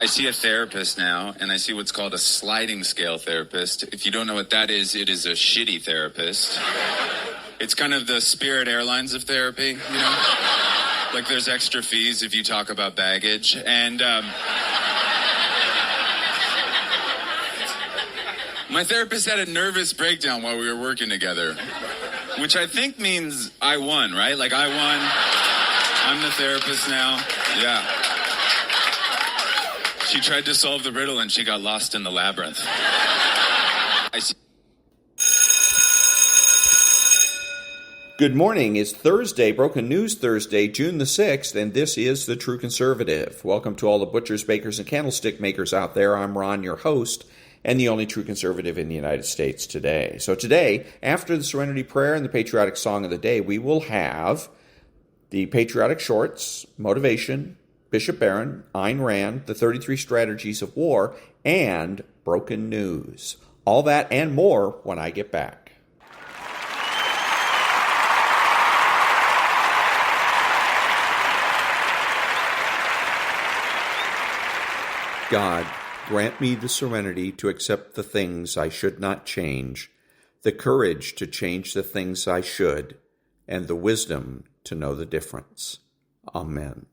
I see a therapist now, and I see what's called a sliding scale therapist. If you don't know what that is, it is a shitty therapist. It's kind of the Spirit Airlines of therapy, you know? Like there's extra fees if you talk about baggage. And my therapist had a nervous breakdown while we were working together, which I think means I won, right? Like I won. I'm the therapist now. Yeah. She tried to solve the riddle and she got lost in the labyrinth. Good morning. It's Thursday, Broken News Thursday, June the 6th, and this is The True Conservative. Welcome to all the butchers, bakers, and candlestick makers out there. I'm Ron, your host, and the only true conservative in the United States today. So today, after the Serenity Prayer and the patriotic song of the day, we will have the patriotic shorts, motivation, Bishop Barron, Ayn Rand, the 33 strategies of war, and broken news. All that and more when I get back. God, grant me the serenity to accept the things I should not change, the courage to change the things I should, and the wisdom to know the difference. Amen.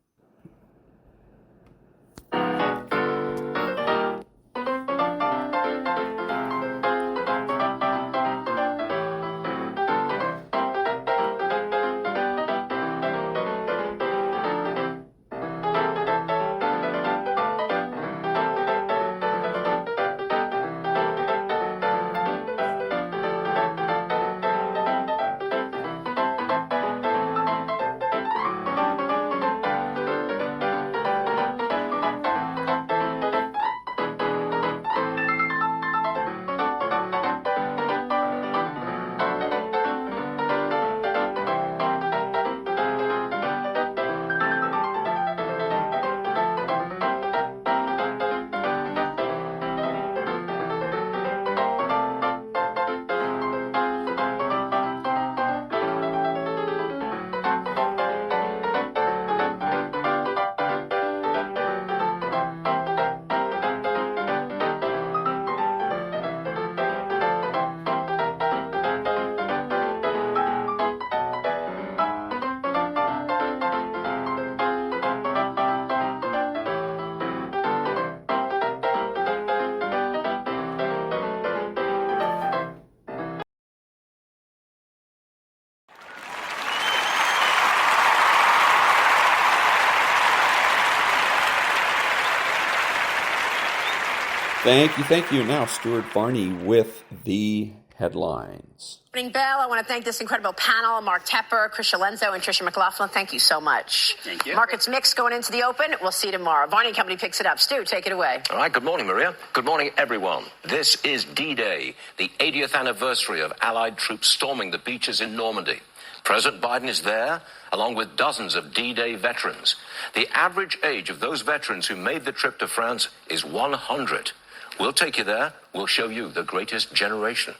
Thank you. Now, Stuart Varney with the headlines. Good morning, Bill. I want to thank this incredible panel, Mark Tepper, Chris Shalenzo, and Tricia McLaughlin. Thank you so much. Thank you. Markets mixed going into the open. We'll see you tomorrow. Varney Company picks it up. Stu, take it away. All right. Good morning, Maria. Good morning, everyone. This is D-Day, the 80th anniversary of Allied troops storming the beaches in Normandy. President Biden is there, along with dozens of D-Day veterans. The average age of those veterans who made the trip to France is 100. We'll take you there. We'll show you the greatest generation.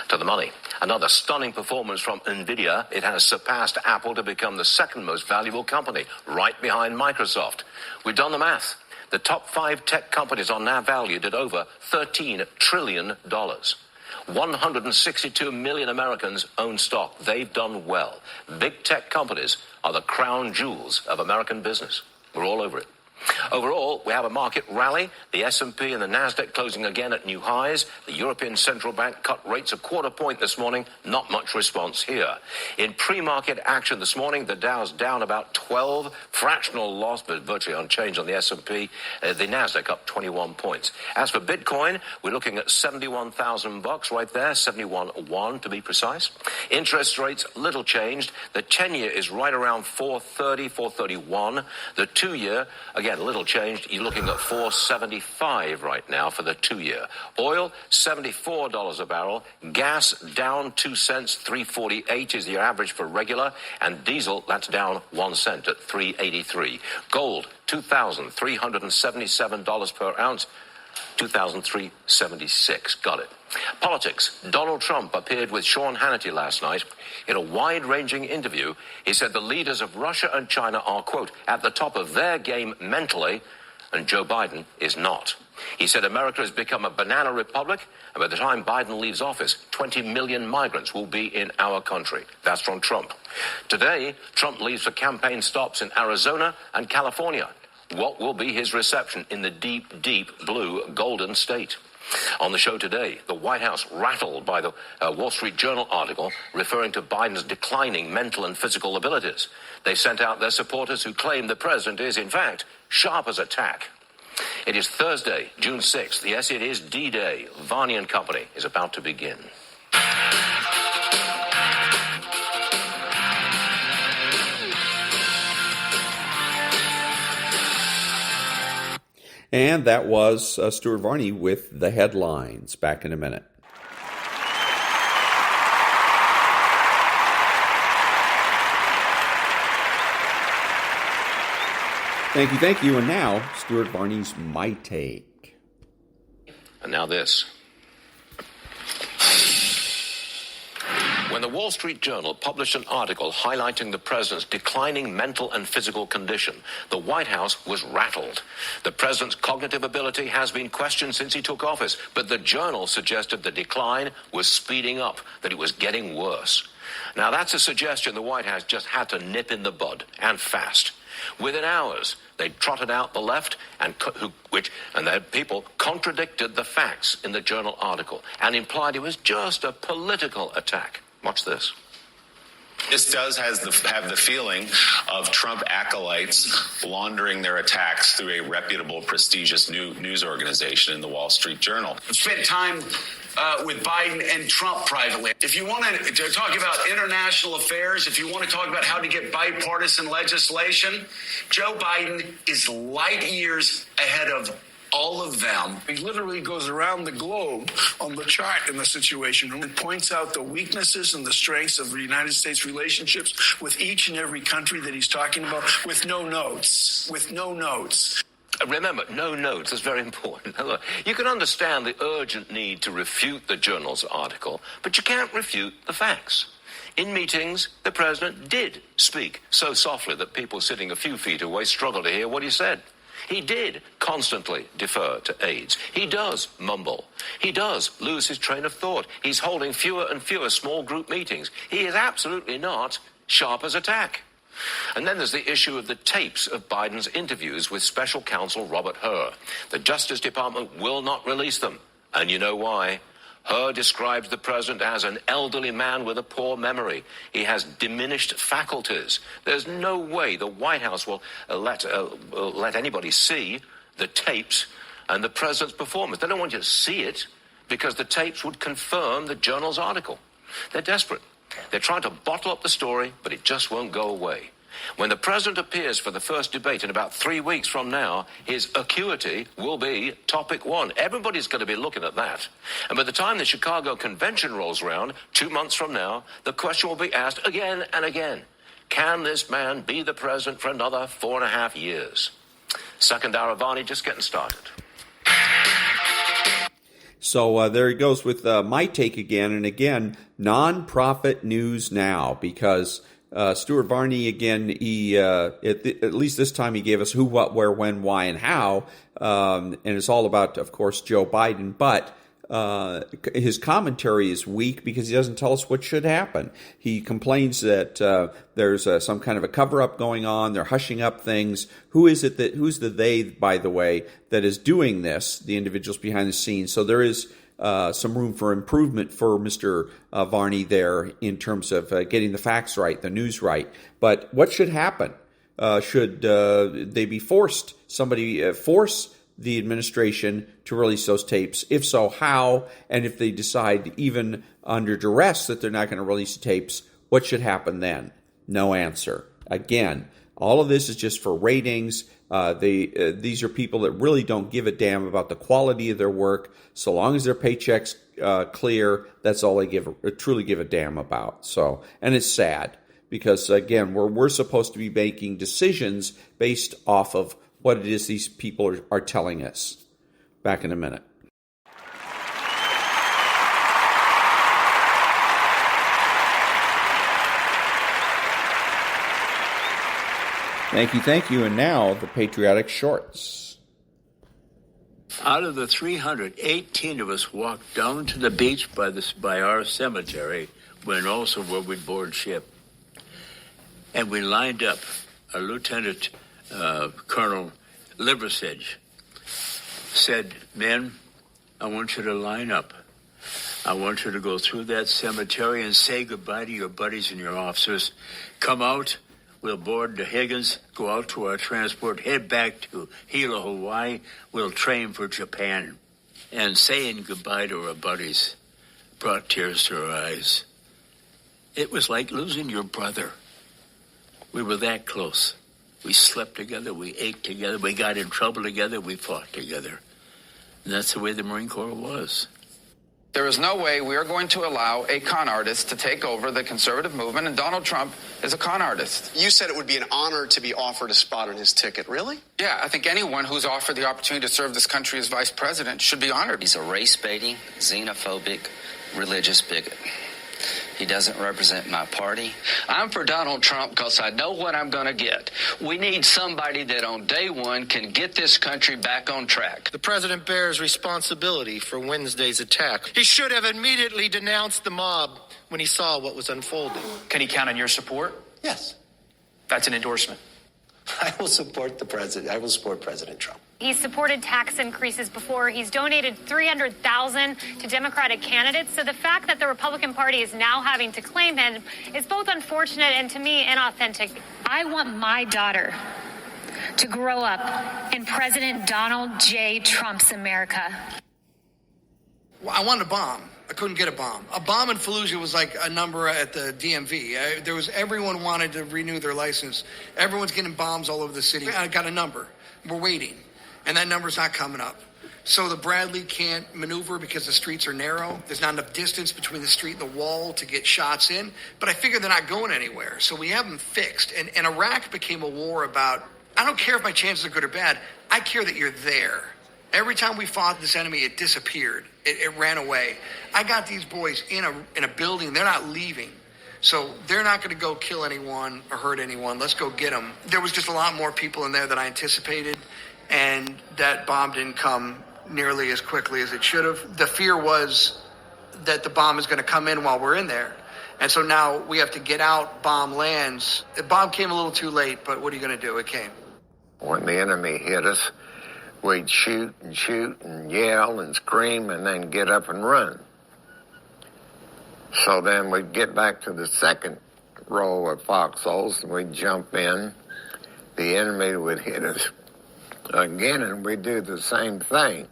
To the money. Another stunning performance from NVIDIA. It has surpassed Apple to become the second most valuable company, right behind Microsoft. We've done the math. The top 5 tech companies are now valued at over $13 trillion. 162 million Americans own stock. They've done well. Big tech companies are the crown jewels of American business. We're all over it. Overall, we have a market rally. The S&P and the Nasdaq closing again at new highs. The European Central Bank cut rates a quarter point this morning. Not much response here. In pre-market action this morning, the Dow's down about 12, fractional loss, but virtually unchanged on the S&P. The Nasdaq up 21 points. As for Bitcoin, we're looking at $71,000 right there, 71.1 to be precise. Interest rates little changed. The 10-year is right around 430, 431. The 2-year, again, little changed. You're looking at 475 right now for the 2-year. Oil, $74 a barrel. Gas down 2 cents, 348 is the average for regular. And diesel, that's down 1 cent at 383. Gold, $2,377 per ounce. 2,376. Got it. Politics. Donald Trump appeared with Sean Hannity last night. In a wide-ranging interview, he said the leaders of Russia and China are, quote, at the top of their game mentally, and Joe Biden is not. He said America has become a banana republic, and by the time Biden leaves office, 20 million migrants will be in our country. That's from Trump. Today, Trump leaves for campaign stops in Arizona and California. What will be his reception in the deep, deep blue Golden State? On the show today, the White House rattled by the Wall Street Journal article referring to Biden's declining mental and physical abilities. They sent out their supporters who claim the president is, in fact, sharp as a tack. It is Thursday, June 6th. Yes, it is D-Day. Varney and Company is about to begin. And that was Stuart Varney with the headlines. Back in a minute. Thank you. And now, Stuart Varney's My Take. And now this. When the Wall Street Journal published an article highlighting the president's declining mental and physical condition, the White House was rattled. The president's cognitive ability has been questioned since he took office, but the journal suggested the decline was speeding up, that it was getting worse. Now, that's a suggestion the White House just had to nip in the bud, and fast. Within hours, they trotted out the left, and their people contradicted the facts in the journal article and implied it was just a political attack. Watch this. This does have the feeling of Trump acolytes laundering their attacks through a reputable, prestigious news organization in the Wall Street Journal. Spent time with Biden and Trump privately. If you want to talk about international affairs, if you want to talk about how to get bipartisan legislation, Joe Biden is light years ahead of all of them. He literally goes around the globe on the chart in the Situation Room and points out the weaknesses and the strengths of the United States relationships with each and every country that he's talking about with no notes. Remember, no notes is very important. Look, you can understand the urgent need to refute the journal's article, but you can't refute the facts. In meetings, the president did speak so softly that people sitting a few feet away struggled to hear what he said. He did constantly defer to aides. He does mumble. He does lose his train of thought. He's holding fewer and fewer small group meetings. He is absolutely not sharp as a tack. And then there's the issue of the tapes of Biden's interviews with special counsel Robert Hur. The Justice Department will not release them. And you know why? Hur describes the president as an elderly man with a poor memory. He has diminished faculties. There's no way the White House will let anybody see the tapes and the president's performance. They don't want you to see it because the tapes would confirm the journal's article. They're desperate. They're trying to bottle up the story, but it just won't go away. When the president appears for the first debate in about 3 weeks from now, his acuity will be topic one. Everybody's going to be looking at that. And by the time the Chicago convention rolls around, 2 months from now, the question will be asked again and again. Can this man be the president for another 4.5 years? Second hour of Varney just getting started. So there he goes with My Take again and again, nonprofit news now, because Stuart Varney, again, he at least this time he gave us who, what, where, when, why, and how, and it's all about, of course, Joe Biden, but his commentary is weak because he doesn't tell us what should happen. He complains that there's some kind of a cover-up going on, they're hushing up things. Who's the they, by the way, that is doing this, the individuals behind the scenes? So there is some room for improvement for Mr. Varney there in terms of getting the facts right, the news right. But what should happen? Should they be forced, force the administration to release those tapes? If so, how? And if they decide, even under duress, that they're not going to release the tapes, what should happen then? No answer. Again, all of this is just for ratings. These are people that really don't give a damn about the quality of their work. So long as their paychecks clear, that's all they truly give a damn about. So, and it's sad because, again, we're supposed to be making decisions based off of what it is these people are telling us. Back in a minute. Thank you. And now, the Patriotic Shorts. Out of the 318 of us walked down to the beach by our cemetery, when also where we'd board ship. And we lined up. A Lieutenant Colonel Liversedge said, "Men, I want you to line up. I want you to go through that cemetery and say goodbye to your buddies and your officers. Come out. We'll board the Higgins, go out to our transport, head back to Hilo, Hawaii. We'll train for Japan." And saying goodbye to our buddies brought tears to our eyes. It was like losing your brother. We were that close. We slept together, we ate together, we got in trouble together, we fought together. And that's the way the Marine Corps was. There is no way we are going to allow a con artist to take over the conservative movement, and Donald Trump is a con artist. You said it would be an honor to be offered a spot on his ticket. Really? Yeah, I think anyone who's offered the opportunity to serve this country as vice president should be honored. He's a race-baiting, xenophobic, religious bigot. He doesn't represent my party. I'm for Donald Trump because I know what I'm going to get. We need somebody that on day one can get this country back on track. The president bears responsibility for Wednesday's attack. He should have immediately denounced the mob when he saw what was unfolding. Can he count on your support? Yes. That's an endorsement. I will support the president. I will support President Trump. He's supported tax increases before. He's donated $300,000 to Democratic candidates. So the fact that the Republican Party is now having to claim him is both unfortunate and, to me, inauthentic. I want my daughter to grow up in President Donald J. Trump's America. Well, I wanted a bomb. I couldn't get a bomb. A bomb in Fallujah was like a number at the DMV. Everyone wanted to renew their license. Everyone's getting bombs all over the city. I got a number. We're waiting. And that number's not coming up. So the Bradley can't maneuver because the streets are narrow. There's not enough distance between the street and the wall to get shots in. But I figure they're not going anywhere. So we have them fixed. And Iraq became a war about, I don't care if my chances are good or bad. I care that you're there. Every time we fought this enemy, it disappeared. It ran away. I got these boys in a building. They're not leaving. So they're not going to go kill anyone or hurt anyone. Let's go get them. There was just a lot more people in there than I anticipated. And that bomb didn't come nearly as quickly as it should have. The fear was that the bomb is going to come in while we're in there. And so now we have to get out, bomb lands. The bomb came a little too late, but what are you going to do? It came. When the enemy hit us, we'd shoot and yell and scream and then get up and run. So then we'd get back to the second row of foxholes and we'd jump in. The enemy would hit us again, and we do the same thing.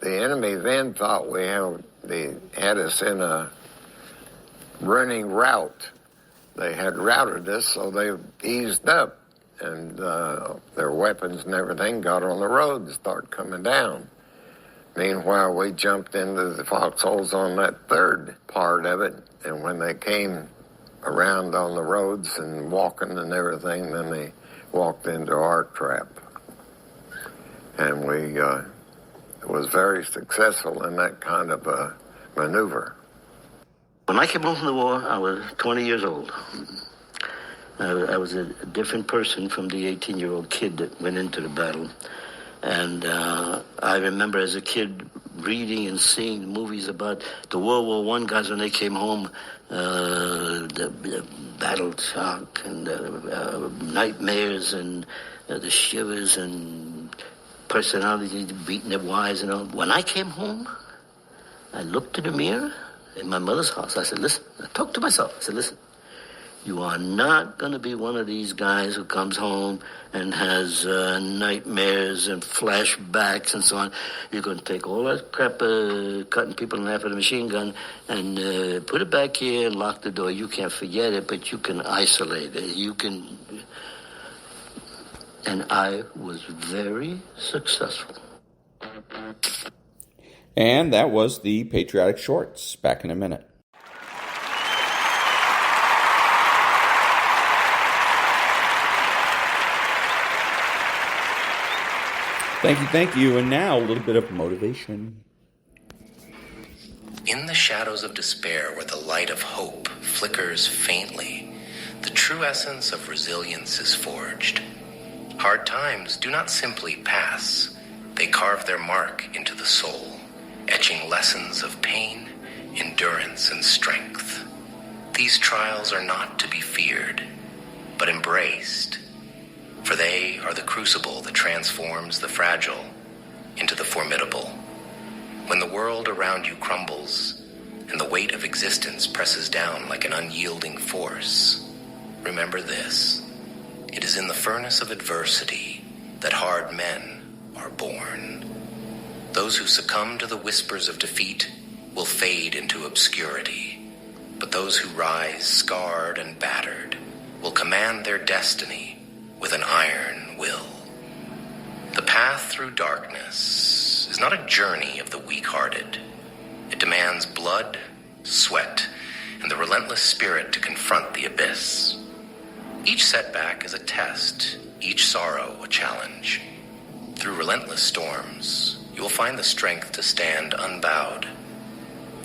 The enemy then thought they had us in a running route. They had routed us, so they eased up, and their weapons and everything got on the road and started coming down. Meanwhile, we jumped into the foxholes on that third part of it, and when they came around on the roads and walking and everything, then they walked into our trap. And we was very successful in that kind of a maneuver. When I came home from the war, I was 20 years old. I was a different person from the 18-year-old kid that went into the battle. And I remember as a kid reading and seeing movies about the World War I guys when they came home, the battle shock and nightmares and the shivers and personality beating their wives and all. When I came home, I looked in the mirror in my mother's house. I said, listen, I talked to myself. I said, listen, you are not going to be one of these guys who comes home and has nightmares and flashbacks and so on. You're going to take all that crap, cutting people in half with a machine gun, and put it back here and lock the door. You can't forget it, but you can isolate it. You can... And I was very successful. And that was the Patriotic Shorts. Back in a minute. Thank you. And now a little bit of motivation. In the shadows of despair where the light of hope flickers faintly, the true essence of resilience is forged. Hard times do not simply pass. They carve their mark into the soul, etching lessons of pain, endurance, and strength. These trials are not to be feared, but embraced, for they are the crucible that transforms the fragile into the formidable. When the world around you crumbles and the weight of existence presses down like an unyielding force, remember this: it is in the furnace of adversity that hard men are born. Those who succumb to the whispers of defeat will fade into obscurity, but those who rise scarred and battered will command their destiny with an iron will. The path through darkness is not a journey of the weak-hearted. It demands blood, sweat, and the relentless spirit to confront the abyss. Each setback is a test, each sorrow a challenge. Through relentless storms, you will find the strength to stand unbowed,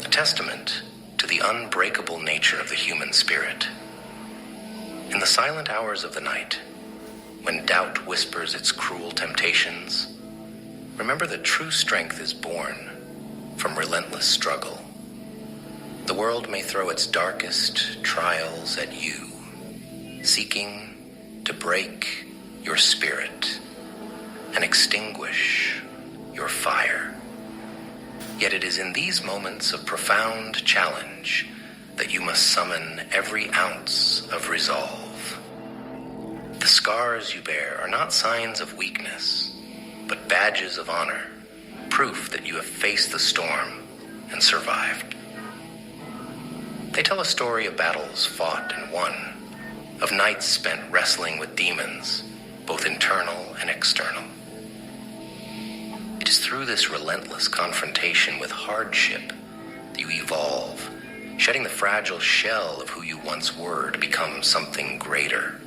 a testament to the unbreakable nature of the human spirit. In the silent hours of the night, when doubt whispers its cruel temptations, remember that true strength is born from relentless struggle. The world may throw its darkest trials at you, seeking to break your spirit and extinguish your fire. Yet it is in these moments of profound challenge that you must summon every ounce of resolve. The scars you bear are not signs of weakness, but badges of honor, proof that you have faced the storm and survived. They tell a story of battles fought and won, of nights spent wrestling with demons, both internal and external. It is through this relentless confrontation with hardship that you evolve, shedding the fragile shell of who you once were to become something greater.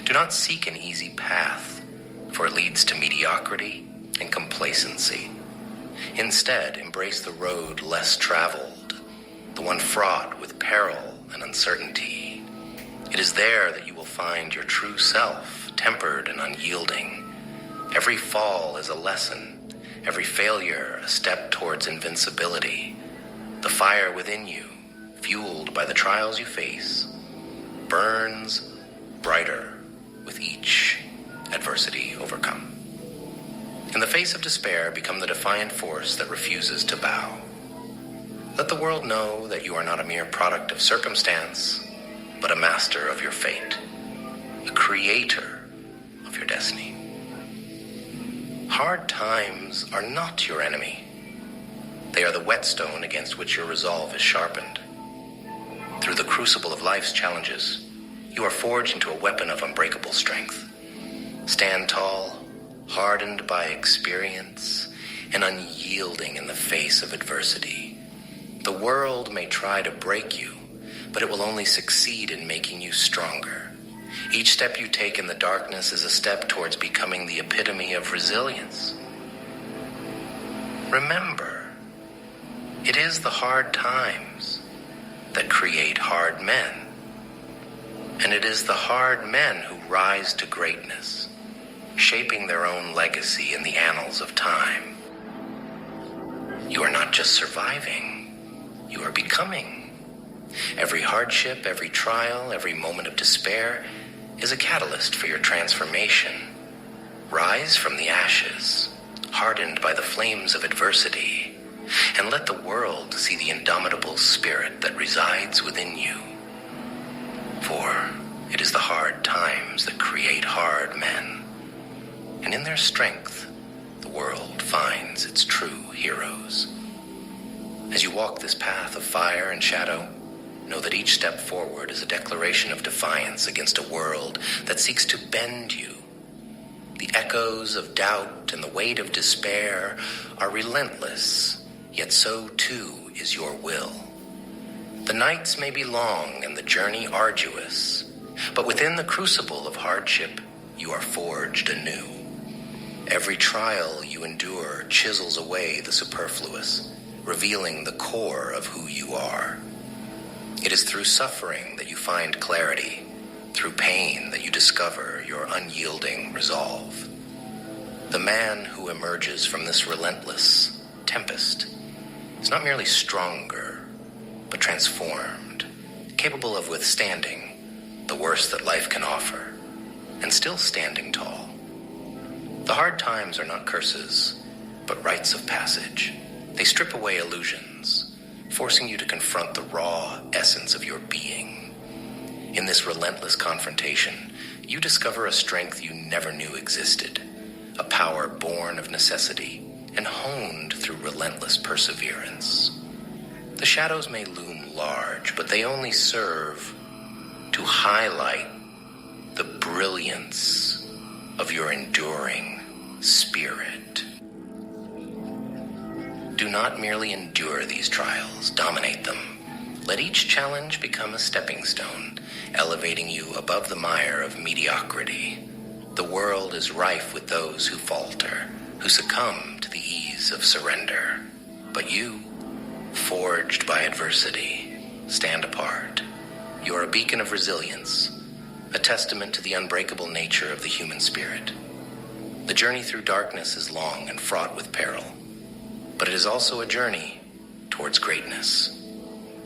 Do not seek an easy path, for it leads to mediocrity and complacency. Instead, embrace the road less traveled, the one fraught with peril and uncertainty. It is there that you will find your true self, tempered and unyielding. Every fall is a lesson, every failure a step towards invincibility. The fire within you, fueled by the trials you face, burns brighter with each adversity overcome. In the face of despair, become the defiant force that refuses to bow. Let the world know that you are not a mere product of circumstance, but a master of your fate, a creator of your destiny. Hard times are not your enemy. They are the whetstone against which your resolve is sharpened. Through the crucible of life's challenges, you are forged into a weapon of unbreakable strength. Stand tall, hardened by experience, and unyielding in the face of adversity. The world may try to break you, but it will only succeed in making you stronger. Each step you take in the darkness is a step towards becoming the epitome of resilience. Remember, it is the hard times that create hard men. And it is the hard men who rise to greatness, shaping their own legacy in the annals of time. You are not just surviving, you are becoming. Every hardship, every trial, every moment of despair is a catalyst for your transformation. Rise from the ashes, hardened by the flames of adversity, and let the world see the indomitable spirit that resides within you. For it is the hard times that create hard men, and in their strength, the world finds its true heroes. As you walk this path of fire and shadow, know that each step forward is a declaration of defiance against a world that seeks to bend you. The echoes of doubt and the weight of despair are relentless, yet so too is your will. The nights may be long and the journey arduous, but within the crucible of hardship, you are forged anew. Every trial you endure chisels away the superfluous, revealing the core of who you are. It is through suffering that you find clarity, through pain that you discover your unyielding resolve. The man who emerges from this relentless tempest is not merely stronger, but transformed, capable of withstanding the worst that life can offer, and still standing tall. The hard times are not curses, but rites of passage. They strip away illusions, forcing you to confront the raw essence of your being. In this relentless confrontation, you discover a strength you never knew existed, a power born of necessity and honed through relentless perseverance. The shadows may loom large, but they only serve to highlight the brilliance of your enduring spirit. Do not merely endure these trials, dominate them. Let each challenge become a stepping stone, elevating you above the mire of mediocrity. The world is rife with those who falter, who succumb to the ease of surrender. But you, forged by adversity, stand apart. You are a beacon of resilience, a testament to the unbreakable nature of the human spirit. The journey through darkness is long and fraught with peril, but it is also a journey towards greatness.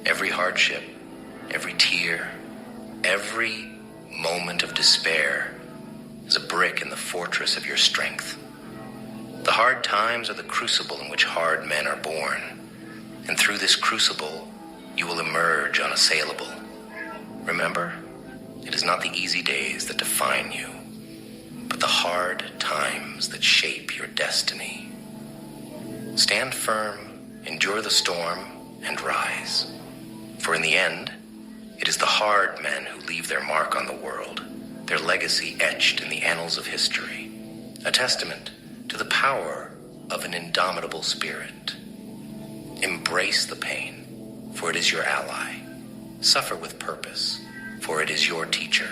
Every hardship, every tear, every moment of despair is a brick in the fortress of your strength. The hard times are the crucible in which hard men are born, and through this crucible, you will emerge unassailable. Remember, it is not the easy days that define you, but the hard times that shape your destiny. Stand firm, endure the storm, and rise. For in the end, it is the hard men who leave their mark on the world, their legacy etched in the annals of history, a testament to the power of an indomitable spirit. Embrace the pain, for it is your ally. Suffer with purpose, for it is your teacher.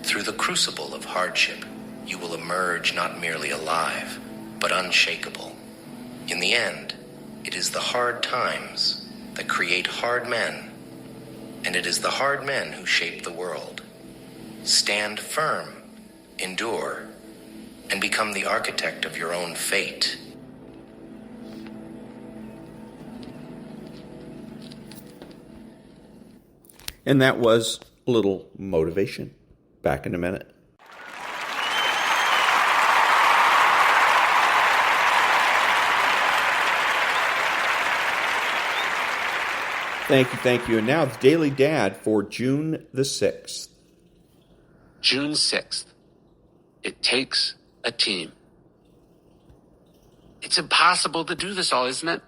Through the crucible of hardship, you will emerge not merely alive, but unshakable. In the end, it is the hard times that create hard men, and it is the hard men who shape the world. Stand firm, endure, and become the architect of your own fate. And that was a little motivation. Back in a minute. Thank you. And now the Daily Dad for June the 6th. June 6th. It takes a team. It's impossible to do this all, isn't it?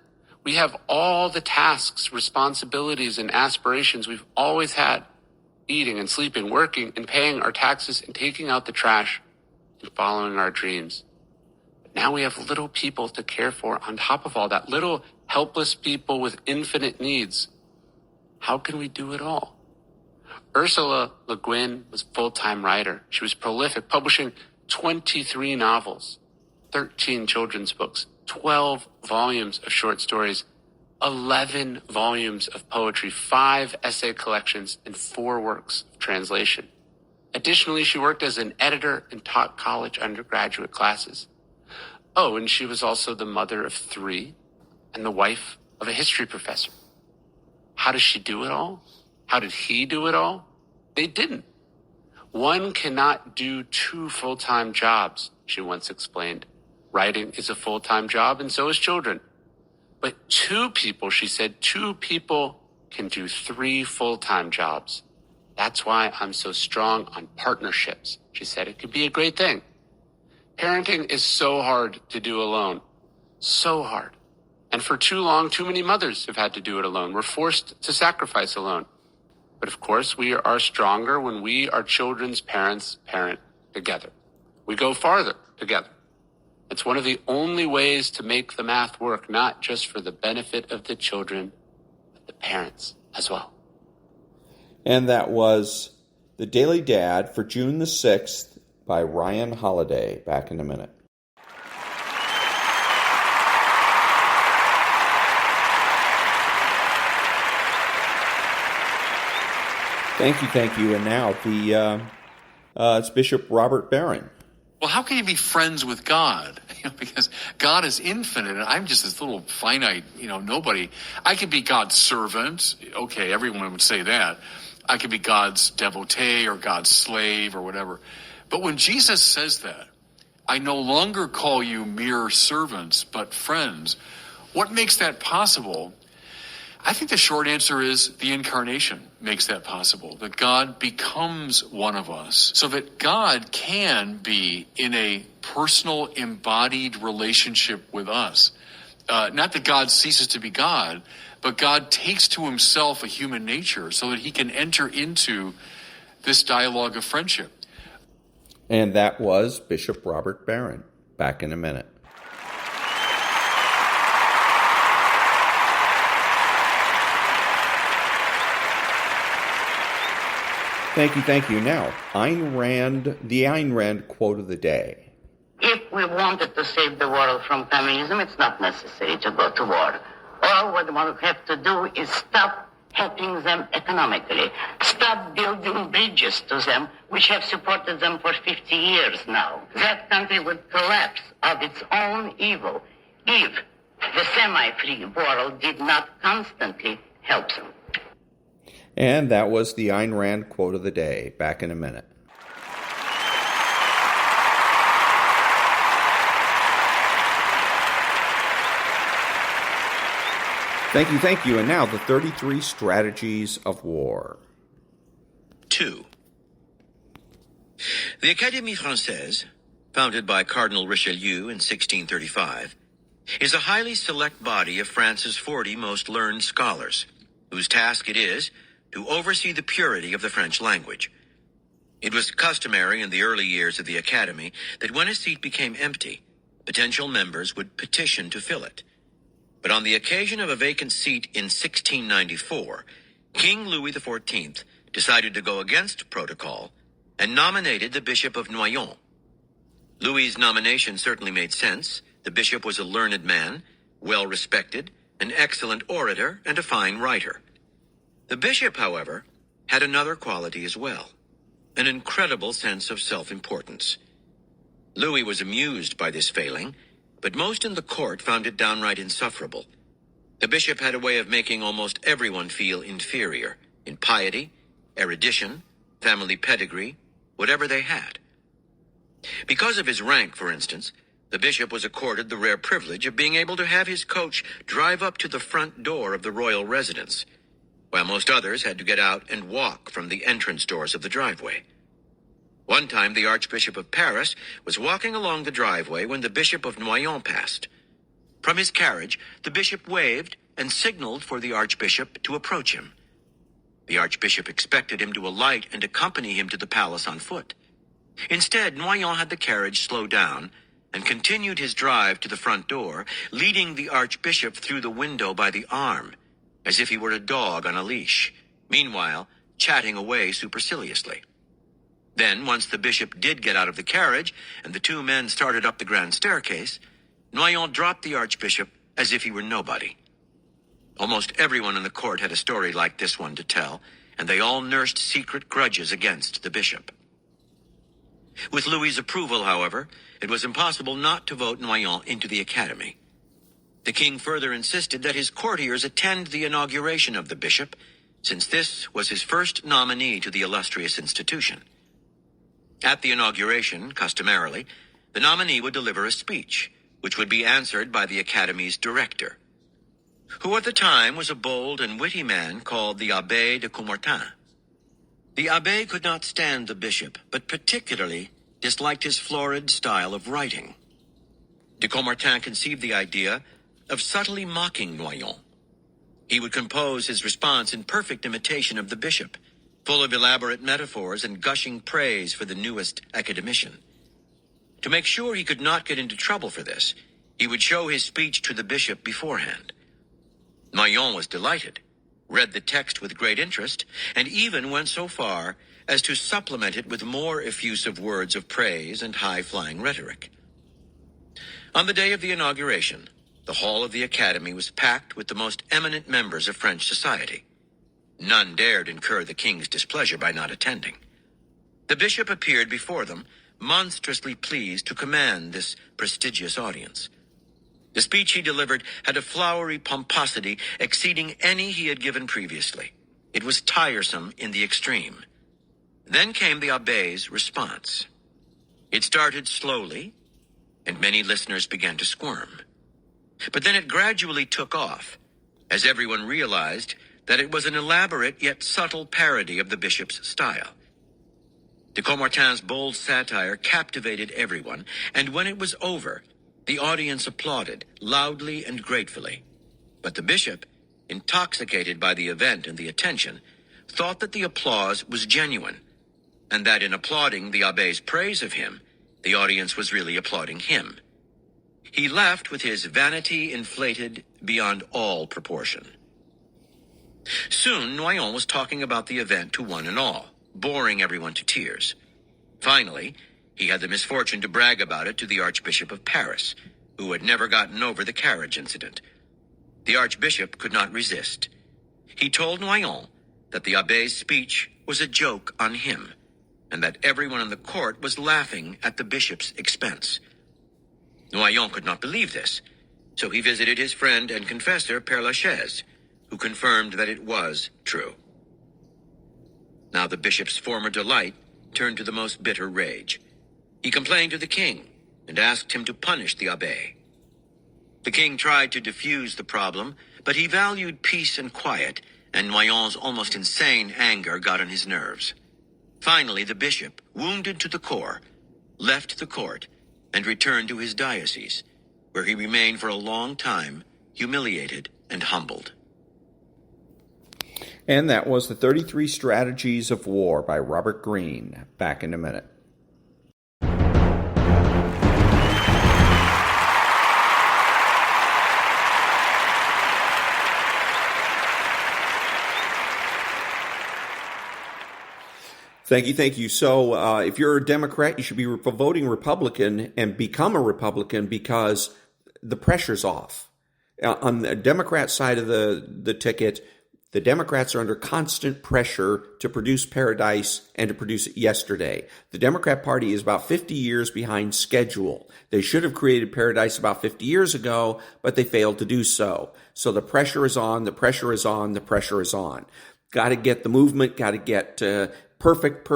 We have all the tasks, responsibilities, and aspirations we've always had. Eating and sleeping, working and paying our taxes and taking out the trash and following our dreams. But now we have little people to care for on top of all that. Little helpless people with infinite needs. How can we do it all? Ursula Le Guin was a full-time writer. She was prolific, publishing 23 novels, 13 children's books, 12 volumes of short stories, 11 volumes of poetry, 5 essay collections, and 4 works of translation. Additionally, she worked as an editor and taught college undergraduate classes. Oh, and she was also the mother of 3 and the wife of a history professor. How does she do it all? How did he do it all? They didn't. One cannot do 2 full-time jobs, she once explained. Writing is a full-time job, and so is children. But 2 people, she said, 2 people can do 3 full-time jobs. That's why I'm so strong on partnerships. She said it could be a great thing. Parenting is so hard to do alone. So hard. And for too long, too many mothers have had to do it alone. We're forced to sacrifice alone. But of course, we are stronger when we, our children's parents, parent together. We go farther together. It's one of the only ways to make the math work, not just for the benefit of the children, but the parents as well. And that was the Daily Dad for June the 6th by Ryan Holiday. Back in a minute. Thank you. And now it's Bishop Robert Barron well, how can you be friends with God? Because God is infinite, and I'm just this little finite, nobody. I could be God's servant. Okay, everyone would say that. I could be God's devotee or God's slave or whatever. But when Jesus says that, I no longer call you mere servants, but friends, what makes that possible? I think the short answer is the incarnation makes that possible, that God becomes one of us, so that God can be in a personal, embodied relationship with us. Not that God ceases to be God, but God takes to himself a human nature so that he can enter into this dialogue of friendship. And that was Bishop Robert Barron. Back in a minute. Thank you. Now, the Ayn Rand quote of the day. If we wanted to save the world from communism, it's not necessary to go to war. All what we have to do is stop helping them economically, stop building bridges to them, which have supported them for 50 years now. That country would collapse of its own evil if the semi-free world did not constantly help them. And that was the Ayn Rand quote of the day. Back in a minute. Thank you. And now the 33 strategies of war. 2. The Académie Française, founded by Cardinal Richelieu in 1635, is a highly select body of France's 40 most learned scholars, whose task it is to oversee the purity of the French language. It was customary in the early years of the Academy that when a seat became empty, potential members would petition to fill it. But on the occasion of a vacant seat in 1694, King Louis XIV decided to go against protocol and nominated the Bishop of Noyon. Louis's nomination certainly made sense. The bishop was a learned man, well respected, an excellent orator, and a fine writer. The bishop, however, had another quality as well, an incredible sense of self-importance. Louis was amused by this failing, but most in the court found it downright insufferable. The bishop had a way of making almost everyone feel inferior in piety, erudition, family pedigree, whatever they had. Because of his rank, for instance, the bishop was accorded the rare privilege of being able to have his coach drive up to the front door of the royal residence, while most others had to get out and walk from the entrance doors of the driveway. One time, the Archbishop of Paris was walking along the driveway when the Bishop of Noyon passed. From his carriage, the bishop waved and signaled for the Archbishop to approach him. The Archbishop expected him to alight and accompany him to the palace on foot. Instead, Noyon had the carriage slow down and continued his drive to the front door, leading the Archbishop through the window by the arm, as if he were a dog on a leash, meanwhile chatting away superciliously. Then, once the bishop did get out of the carriage and the two men started up the grand staircase, Noyon dropped the archbishop as if he were nobody. Almost everyone in the court had a story like this one to tell, and they all nursed secret grudges against the bishop. With Louis's approval, however, it was impossible not to vote Noyon into the Academy. The king further insisted that his courtiers attend the inauguration of the bishop, since this was his first nominee to the illustrious institution. At the inauguration, customarily, the nominee would deliver a speech, which would be answered by the Academy's director, who at the time was a bold and witty man called the Abbé de Coumartin. The abbé could not stand the bishop, but particularly disliked his florid style of writing. De Coumartin conceived the idea of subtly mocking Noyon. He would compose his response in perfect imitation of the bishop, full of elaborate metaphors and gushing praise for the newest academician. To make sure he could not get into trouble for this, he would show his speech to the bishop beforehand. Noyon was delighted, read the text with great interest, and even went so far as to supplement it with more effusive words of praise and high-flying rhetoric. On the day of the inauguration, the hall of the Academy was packed with the most eminent members of French society. None dared incur the king's displeasure by not attending. The bishop appeared before them, monstrously pleased to command this prestigious audience. The speech he delivered had a flowery pomposity exceeding any he had given previously. It was tiresome in the extreme. Then came the abbé's response. It started slowly, and many listeners began to squirm. But then it gradually took off, as everyone realized that it was an elaborate yet subtle parody of the bishop's style. De Caumartin's bold satire captivated everyone, and when it was over, the audience applauded loudly and gratefully. But the bishop, intoxicated by the event and the attention, thought that the applause was genuine, and that in applauding the abbé's praise of him, the audience was really applauding him. He left with his vanity inflated beyond all proportion. Soon, Noyon was talking about the event to one and all, boring everyone to tears. Finally, he had the misfortune to brag about it to the Archbishop of Paris, who had never gotten over the carriage incident. The Archbishop could not resist. He told Noyon that the abbé's speech was a joke on him, and that everyone in the court was laughing at the bishop's expense. Noyon could not believe this, so he visited his friend and confessor, Père Lachaise, who confirmed that it was true. Now the bishop's former delight turned to the most bitter rage. He complained to the king and asked him to punish the abbé. The king tried to diffuse the problem, but he valued peace and quiet, and Noyon's almost insane anger got on his nerves. Finally, the bishop, wounded to the core, left the court and returned to his diocese, where he remained for a long time, humiliated and humbled. And that was the 33 Strategies of War by Robert Greene. Back in a minute. Thank you. So if you're a Democrat, you should be voting Republican and become a Republican because the pressure's off. On the Democrat side of the ticket, the Democrats are under constant pressure to produce paradise and to produce it yesterday. The Democrat Party is about 50 years behind schedule. They should have created paradise about 50 years ago, but they failed to do so. So the pressure is on, the pressure is on, the pressure is on. Got to get the movement, got to get perfect.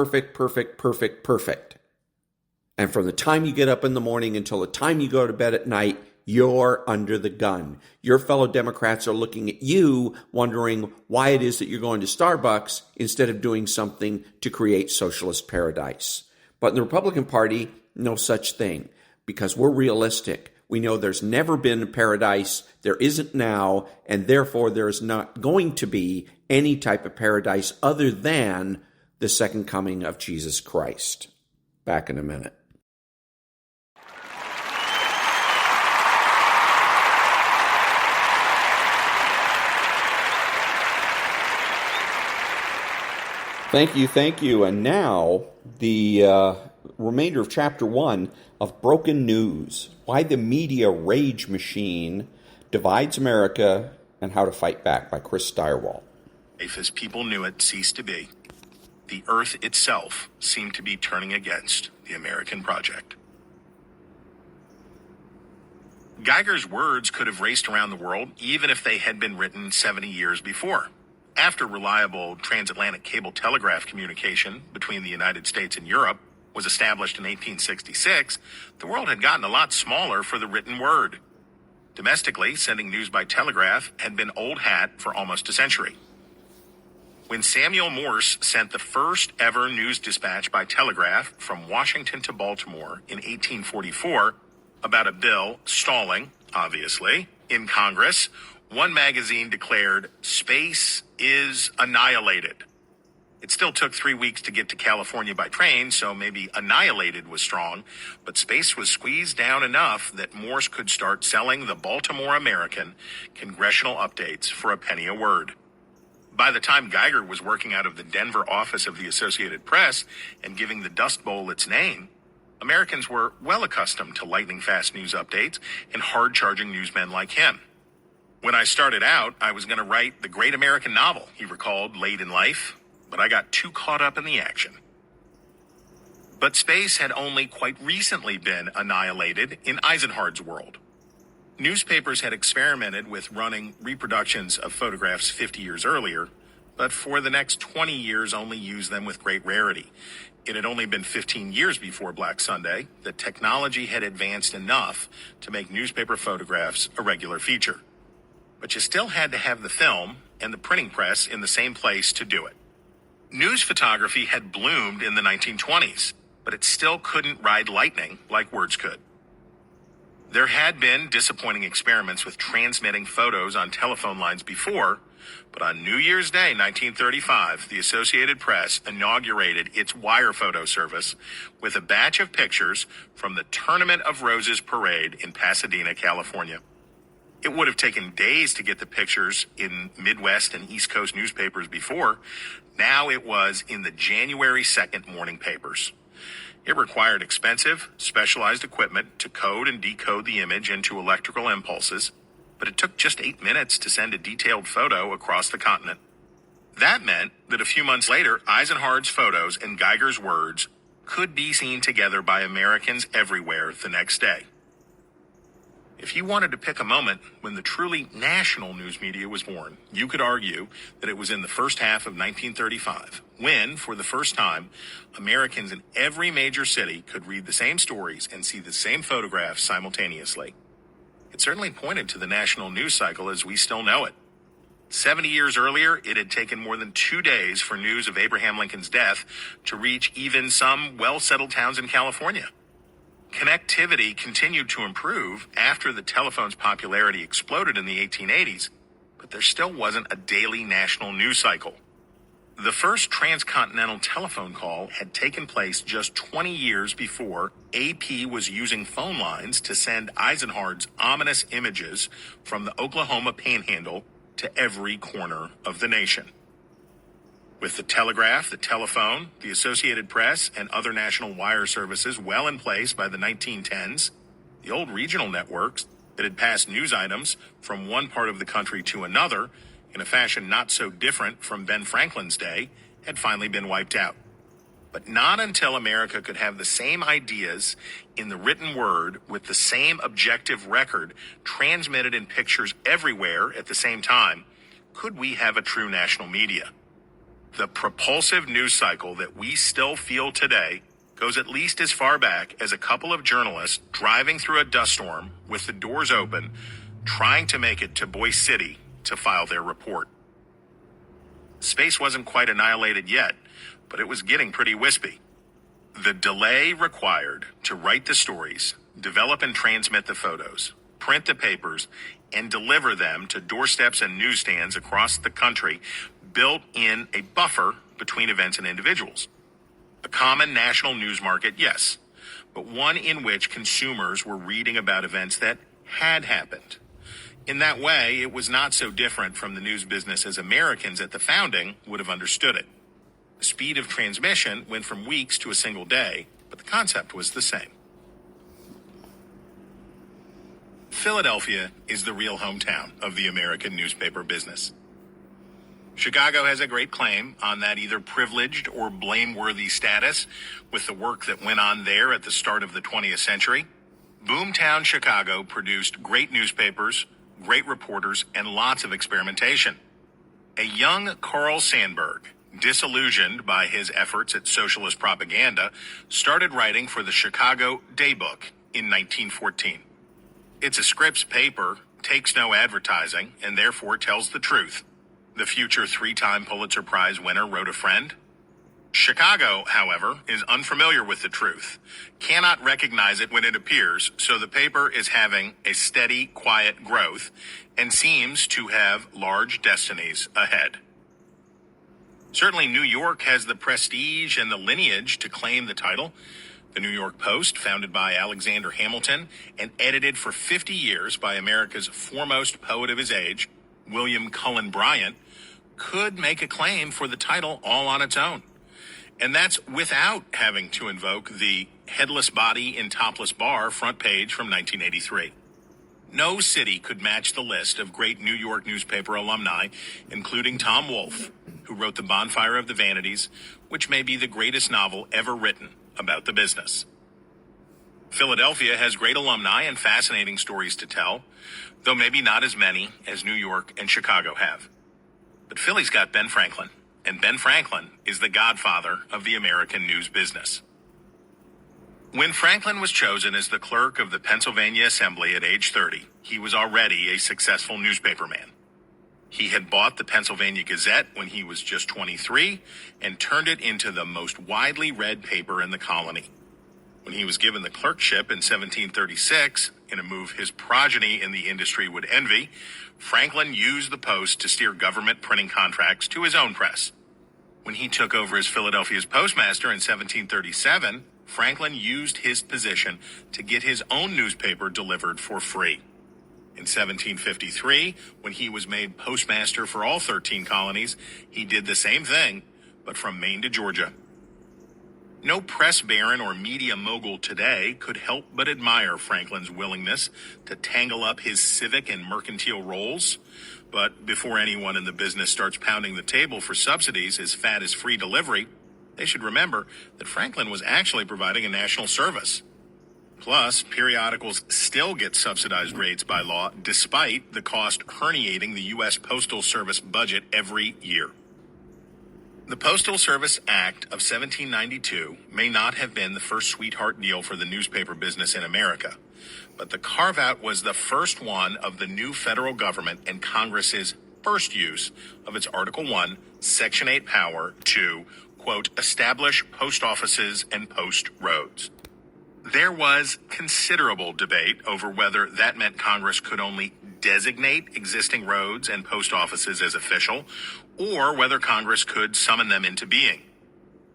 And from the time you get up in the morning until the time you go to bed at night, you're under the gun. Your fellow Democrats are looking at you, wondering why it is that you're going to Starbucks instead of doing something to create socialist paradise. But in the Republican Party, no such thing, because we're realistic. We know there's never been a paradise, there isn't now, and therefore there's not going to be any type of paradise other than the second coming of Jesus Christ. Back in a minute. Thank you. And now, the remainder of Chapter 1 of Broken News, Why the Media Rage Machine Divides America and How to Fight Back by Chris Steyerwalt. Life as people knew it ceased to be. The earth itself seemed to be turning against the American project. Geiger's words could have raced around the world even if they had been written 70 years before. After reliable transatlantic cable telegraph communication between the United States and Europe was established in 1866, the world had gotten a lot smaller for the written word. Domestically, sending news by telegraph had been old hat for almost a century. When Samuel Morse sent the first ever news dispatch by telegraph from Washington to Baltimore in 1844 about a bill stalling, obviously, in Congress, one magazine declared, "Space is annihilated." It still took 3 weeks to get to California by train, so maybe annihilated was strong, but space was squeezed down enough that Morse could start selling the Baltimore American congressional updates for a penny a word. By the time Geiger was working out of the Denver office of the Associated Press and giving the Dust Bowl its name, Americans were well accustomed to lightning-fast news updates and hard-charging newsmen like him. When I started out, I was going to write the great American novel, he recalled late in life, but I got too caught up in the action. But space had only quite recently been annihilated in Eisenhardt's world. Newspapers had experimented with running reproductions of photographs 50 years earlier, but for the next 20 years only used them with great rarity. It had only been 15 years before Black Sunday that technology had advanced enough to make newspaper photographs a regular feature. But you still had to have the film and the printing press in the same place to do it. News photography had bloomed in the 1920s, but it still couldn't ride lightning like words could. There had been disappointing experiments with transmitting photos on telephone lines before, but on New Year's Day, 1935, the Associated Press inaugurated its wire photo service with a batch of pictures from the Tournament of Roses parade in Pasadena, California. It would have taken days to get the pictures in Midwest and East Coast newspapers before. Now it was in the January 2nd morning papers. It required expensive, specialized equipment to code and decode the image into electrical impulses, but it took just 8 minutes to send a detailed photo across the continent. That meant that a few months later, Eisenhardt's photos and Geiger's words could be seen together by Americans everywhere the next day. If you wanted to pick a moment when the truly national news media was born, you could argue that it was in the first half of 1935, when, for the first time, Americans in every major city could read the same stories and see the same photographs simultaneously. It certainly pointed to the national news cycle as we still know it. 70 years earlier, it had taken more than 2 days for news of Abraham Lincoln's death to reach even some well-settled towns in California. Connectivity continued to improve after the telephone's popularity exploded in the 1880s, but there still wasn't a daily national news cycle. The first transcontinental telephone call had taken place just 20 years before AP was using phone lines to send Eisenhardt's ominous images from the Oklahoma Panhandle to every corner of the nation. With the telegraph, the telephone, the Associated Press, and other national wire services well in place by the 1910s, the old regional networks that had passed news items from one part of the country to another in a fashion not so different from Ben Franklin's day had finally been wiped out. But not until America could have the same ideas in the written word with the same objective record transmitted in pictures everywhere at the same time could we have a true national media. The propulsive news cycle that we still feel today goes at least as far back as a couple of journalists driving through a dust storm with the doors open, trying to make it to Boise City to file their report. Space wasn't quite annihilated yet, but it was getting pretty wispy. The delay required to write the stories, develop and transmit the photos, print the papers, and deliver them to doorsteps and newsstands across the country built in a buffer between events and individuals. A common national news market, yes, but one in which consumers were reading about events that had happened. In that way, it was not so different from the news business as Americans at the founding would have understood it. The speed of transmission went from weeks to a single day, but the concept was the same. Philadelphia is the real hometown of the American newspaper business. Chicago has a great claim on that either privileged or blameworthy status with the work that went on there at the start of the 20th century. Boomtown Chicago produced great newspapers, great reporters, and lots of experimentation. A young Carl Sandburg, disillusioned by his efforts at socialist propaganda, started writing for the Chicago Daybook in 1914. It's a Scripps paper, takes no advertising, and therefore tells the truth. The future 3-time Pulitzer Prize winner wrote a friend. Chicago, however, is unfamiliar with the truth, cannot recognize it when it appears, so the paper is having a steady, quiet growth and seems to have large destinies ahead. Certainly New York has the prestige and the lineage to claim the title. The New York Post, founded by Alexander Hamilton and edited for 50 years by America's foremost poet of his age, William Cullen Bryant, could make a claim for the title all on its own. And that's without having to invoke the headless body in topless bar front page from 1983. No city could match the list of great New York newspaper alumni, including Tom Wolfe, who wrote The Bonfire of the Vanities, which may be the greatest novel ever written, about the business. Philadelphia has great alumni and fascinating stories to tell, though maybe not as many as New York and Chicago have. But Philly's got Ben Franklin, and Ben Franklin is the godfather of the American news business. When Franklin was chosen as the clerk of the Pennsylvania Assembly at age 30, he was already a successful newspaperman. He had bought the Pennsylvania Gazette when he was just 23 and turned it into the most widely read paper in the colony. When he was given the clerkship in 1736, in a move his progeny in the industry would envy, Franklin used the Post to steer government printing contracts to his own press. When he took over as Philadelphia's postmaster in 1737, Franklin used his position to get his own newspaper delivered for free. In 1753, when he was made postmaster for all 13 colonies, he did the same thing, but from Maine to Georgia. No press baron or media mogul today could help but admire Franklin's willingness to tangle up his civic and mercantile roles. But before anyone in the business starts pounding the table for subsidies as fat as free delivery, they should remember that Franklin was actually providing a national service. Plus, periodicals still get subsidized rates by law, despite the cost herniating the U.S. Postal Service budget every year. The Postal Service Act of 1792 may not have been the first sweetheart deal for the newspaper business in America, but the carve-out was the first one of the new federal government and Congress's first use of its Article 1, Section 8 power to, quote, establish post offices and post roads. There was considerable debate over whether that meant Congress could only designate existing roads and post offices as official, or whether Congress could summon them into being.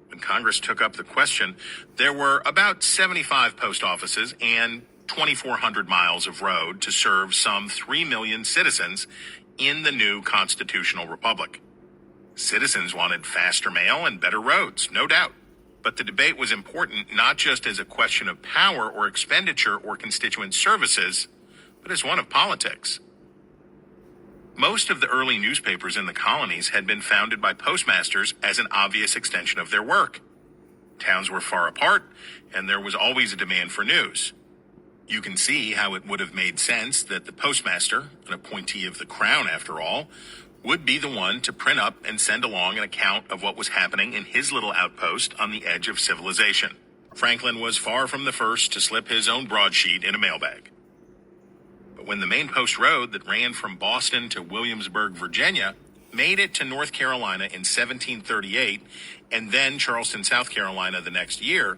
When Congress took up the question, there were about 75 post offices and 2,400 miles of road to serve some 3 million citizens in the new constitutional republic. Citizens wanted faster mail and better roads, no doubt. But the debate was important not just as a question of power or expenditure or constituent services, but as one of politics. Most of the early newspapers in the colonies had been founded by postmasters as an obvious extension of their work. Towns were far apart, and there was always a demand for news. You can see how it would have made sense that the postmaster, an appointee of the crown after all, would be the one to print up and send along an account of what was happening in his little outpost on the edge of civilization. Franklin was far from the first to slip his own broadsheet in a mailbag. But when the main post road that ran from Boston to Williamsburg, Virginia, made it to North Carolina in 1738 and then Charleston, South Carolina the next year,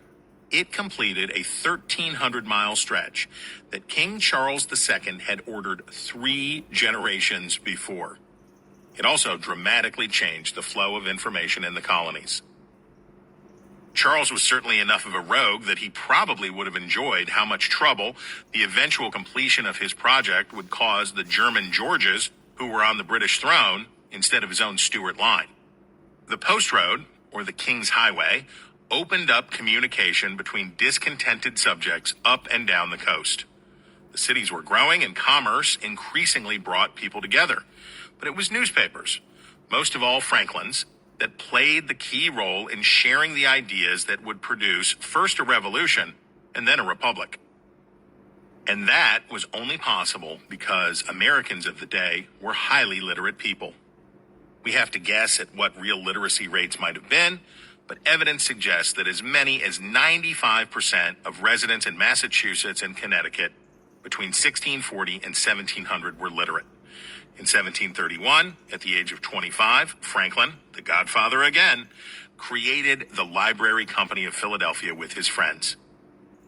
it completed a 1,300-mile stretch that King Charles II had ordered 3 generations before. It also dramatically changed the flow of information in the colonies. Charles was certainly enough of a rogue that he probably would have enjoyed how much trouble the eventual completion of his project would cause the German Georges, who were on the British throne, instead of his own Stuart line. The Post Road, or the King's Highway, opened up communication between discontented subjects up and down the coast. The cities were growing and commerce increasingly brought people together. But it was newspapers, most of all Franklin's, that played the key role in sharing the ideas that would produce first a revolution and then a republic. And that was only possible because Americans of the day were highly literate people. We have to guess at what real literacy rates might have been, but evidence suggests that as many as 95% of residents in Massachusetts and Connecticut between 1640 and 1700 were literate. In 1731, at the age of 25, Franklin, the godfather again, created the Library Company of Philadelphia with his friends.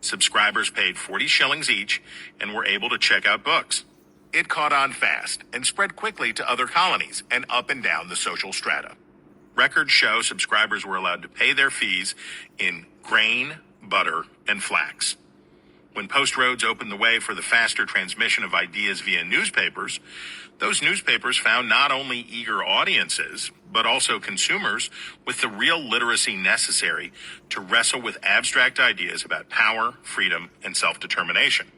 Subscribers paid 40 shillings each and were able to check out books. It caught on fast and spread quickly to other colonies and up and down the social strata. Records show subscribers were allowed to pay their fees in grain, butter, and flax. When post roads opened the way for the faster transmission of ideas via newspapers, those newspapers found not only eager audiences, but also consumers with the real literacy necessary to wrestle with abstract ideas about power, freedom, and self-determination.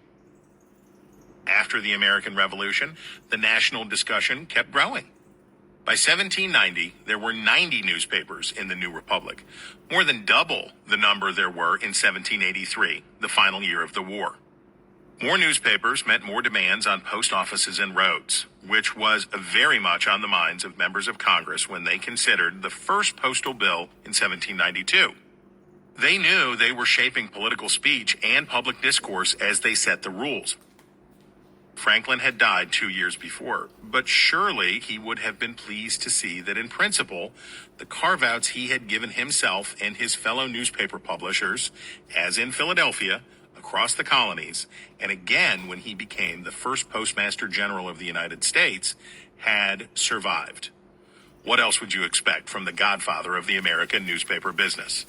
After the American Revolution, the national discussion kept growing. By 1790, there were 90 newspapers in the new republic, more than double the number there were in 1783, the final year of the war. More newspapers meant more demands on post offices and roads, which was very much on the minds of members of Congress when they considered the first postal bill in 1792. They knew they were shaping political speech and public discourse as they set the rules. Franklin had died 2 years before, but surely he would have been pleased to see that in principle, the carve-outs he had given himself and his fellow newspaper publishers, as in Philadelphia, across the colonies, and again when he became the first Postmaster General of the United States, had survived. What else would you expect from the godfather of the American newspaper business?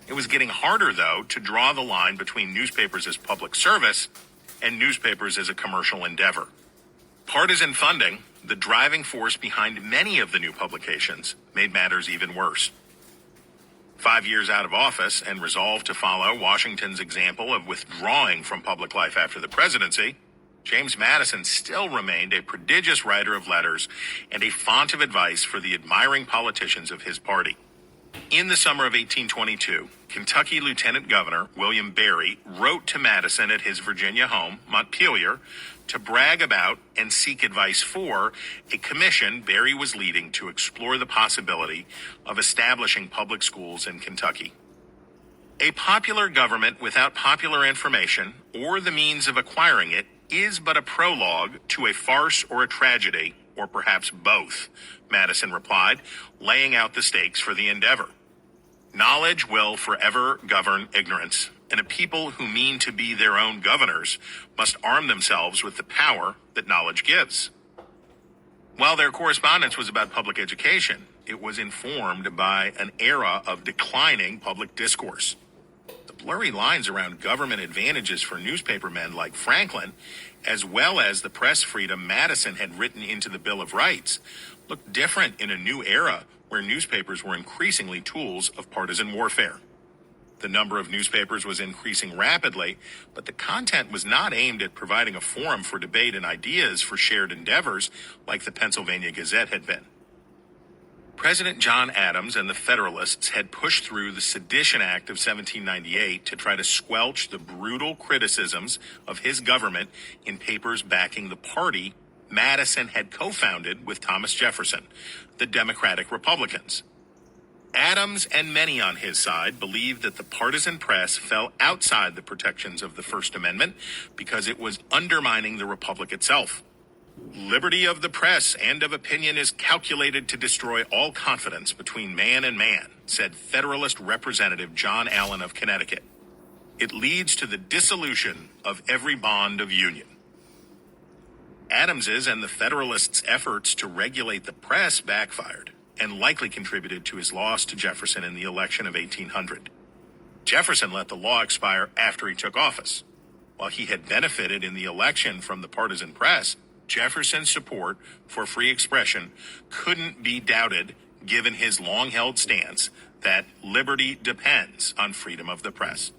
It was getting harder, though, to draw the line between newspapers as public service and newspapers as a commercial endeavor. Partisan funding, the driving force behind many of the new publications, made matters even worse. 5 years out of office and resolved to follow Washington's example of withdrawing from public life after the presidency, James Madison still remained a prodigious writer of letters and a font of advice for the admiring politicians of his party. In the summer of 1822, Kentucky Lieutenant Governor William Barry wrote to Madison at his Virginia home, Montpelier, to brag about and seek advice for a commission Barry was leading to explore the possibility of establishing public schools in Kentucky. A popular government without popular information or the means of acquiring it is but a prologue to a farce or a tragedy, or perhaps both, Madison replied, laying out the stakes for the endeavor. Knowledge will forever govern ignorance, and a people who mean to be their own governors must arm themselves with the power that knowledge gives. While their correspondence was about public education, it was informed by an era of declining public discourse. The blurry lines around government advantages for newspapermen like Franklin, as well as the press freedom Madison had written into the Bill of Rights, looked different in a new era where newspapers were increasingly tools of partisan warfare. The number of newspapers was increasing rapidly, but the content was not aimed at providing a forum for debate and ideas for shared endeavors like the Pennsylvania Gazette had been. President John Adams and the Federalists had pushed through the Sedition Act of 1798 to try to squelch the brutal criticisms of his government in papers backing the party Madison had co-founded with Thomas Jefferson, the Democratic Republicans. Adams and many on his side believed that the partisan press fell outside the protections of the First Amendment because it was undermining the Republic itself. Liberty of the press and of opinion is calculated to destroy all confidence between man and man, said Federalist Representative John Allen of Connecticut. It leads to the dissolution of every bond of union. Adams's and the Federalists' efforts to regulate the press backfired and likely contributed to his loss to Jefferson in the election of 1800. Jefferson let the law expire after he took office. While he had benefited in the election from the partisan press, Jefferson's support for free expression couldn't be doubted given his long-held stance that liberty depends on freedom of the press.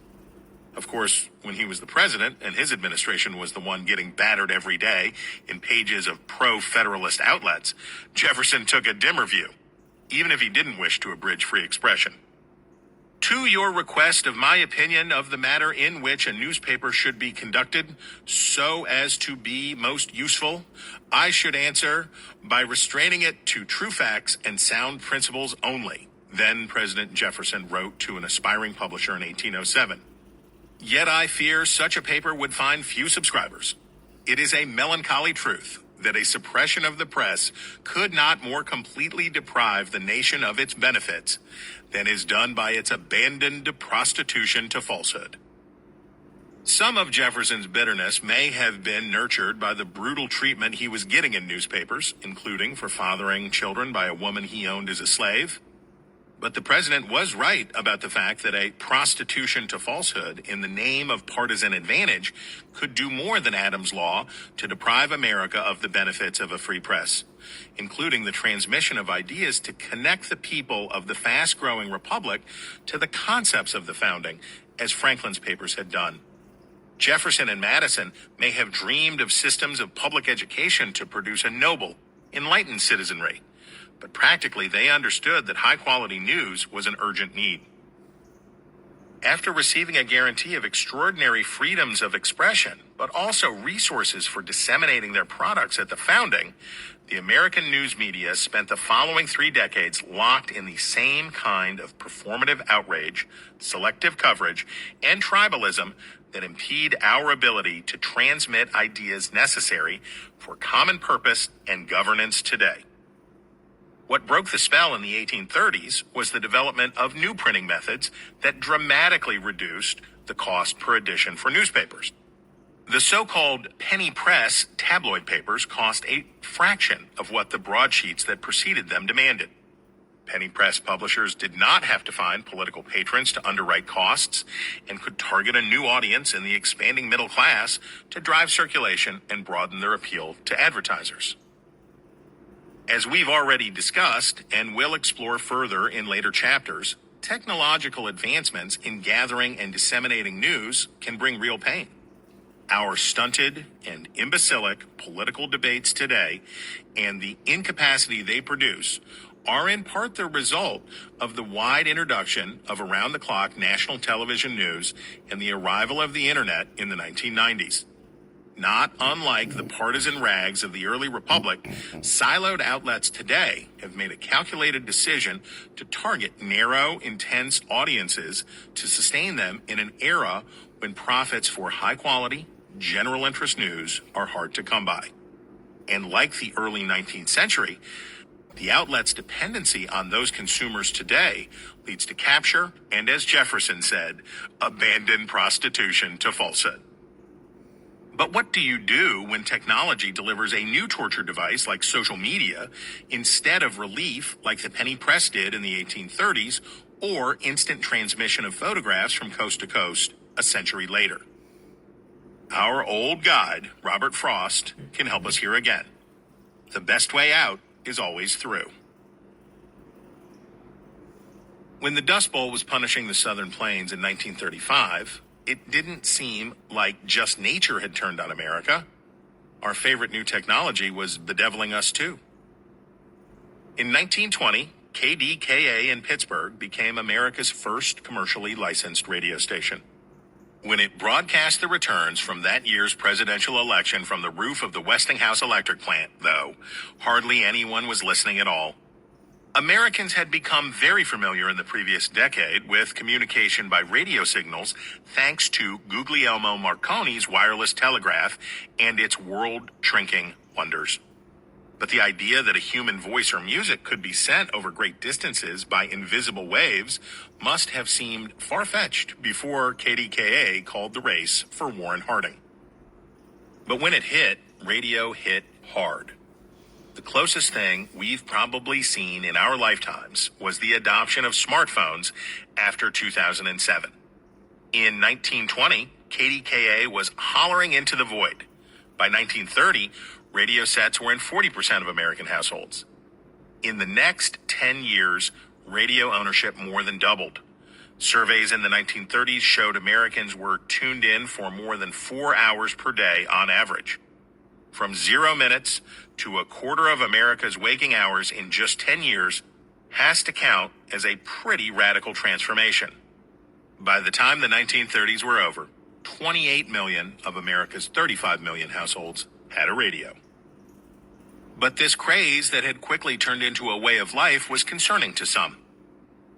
Of course, when he was the president and his administration was the one getting battered every day in pages of pro-Federalist outlets, Jefferson took a dimmer view, even if he didn't wish to abridge free expression. To your request of my opinion of the matter in which a newspaper should be conducted so as to be most useful, I should answer by restraining it to true facts and sound principles only, then President Jefferson wrote to an aspiring publisher in 1807. Yet I fear such a paper would find few subscribers. It is a melancholy truth that a suppression of the press could not more completely deprive the nation of its benefits than is done by its abandoned prostitution to falsehood. Some of Jefferson's bitterness may have been nurtured by the brutal treatment he was getting in newspapers, including for fathering children by a woman he owned as a slave. But the president was right about the fact that a prostitution to falsehood in the name of partisan advantage could do more than Adams' law to deprive America of the benefits of a free press, including the transmission of ideas to connect the people of the fast-growing republic to the concepts of the founding, as Franklin's papers had done. Jefferson and Madison may have dreamed of systems of public education to produce a noble, enlightened citizenry, but practically they understood that high-quality news was an urgent need. After receiving a guarantee of extraordinary freedoms of expression, but also resources for disseminating their products at the founding, the American news media spent the following 3 decades locked in the same kind of performative outrage, selective coverage, and tribalism that impede our ability to transmit ideas necessary for common purpose and governance today. What broke the spell in the 1830s was the development of new printing methods that dramatically reduced the cost per edition for newspapers. The so-called penny press tabloid papers cost a fraction of what the broadsheets that preceded them demanded. Penny press publishers did not have to find political patrons to underwrite costs and could target a new audience in the expanding middle class to drive circulation and broaden their appeal to advertisers. As we've already discussed and will explore further in later chapters, technological advancements in gathering and disseminating news can bring real pain. Our stunted and imbecilic political debates today and the incapacity they produce are in part the result of the wide introduction of around-the-clock national television news and the arrival of the internet in the 1990s. Not unlike the partisan rags of the early republic, siloed outlets today have made a calculated decision to target narrow, intense audiences to sustain them in an era when profits for high-quality, general interest news are hard to come by. And like the early 19th century, the outlet's dependency on those consumers today leads to capture and, as Jefferson said, abandon prostitution to falsehood. But what do you do when technology delivers a new torture device like social media instead of relief like the penny press did in the 1830s or instant transmission of photographs from coast to coast a century later? Our old guide, Robert Frost, can help us here again. The best way out is always through. When the Dust Bowl was punishing the Southern Plains in 1935, it didn't seem like just nature had turned on America. Our favorite new technology was bedeviling us too. In 1920, KDKA in Pittsburgh became America's first commercially licensed radio station. When it broadcast the returns from that year's presidential election from the roof of the Westinghouse electric plant, though, hardly anyone was listening at all. Americans had become very familiar in the previous decade with communication by radio signals thanks to Guglielmo Marconi's wireless telegraph and its world-shrinking wonders. But the idea that a human voice or music could be sent over great distances by invisible waves must have seemed far-fetched before KDKA called the race for Warren Harding. But when it hit, radio hit hard. The closest thing we've probably seen in our lifetimes was the adoption of smartphones after 2007. In 1920, KDKA was hollering into the void. By 1930, radio sets were in 40% of American households. In the next 10 years, radio ownership more than doubled. Surveys in the 1930s showed Americans were tuned in for more than 4 hours per day on average. From 0 minutes to a quarter of America's waking hours in just 10 years has to count as a pretty radical transformation. By the time the 1930s were over, 28 million of America's 35 million households had a radio. But this craze that had quickly turned into a way of life was concerning to some.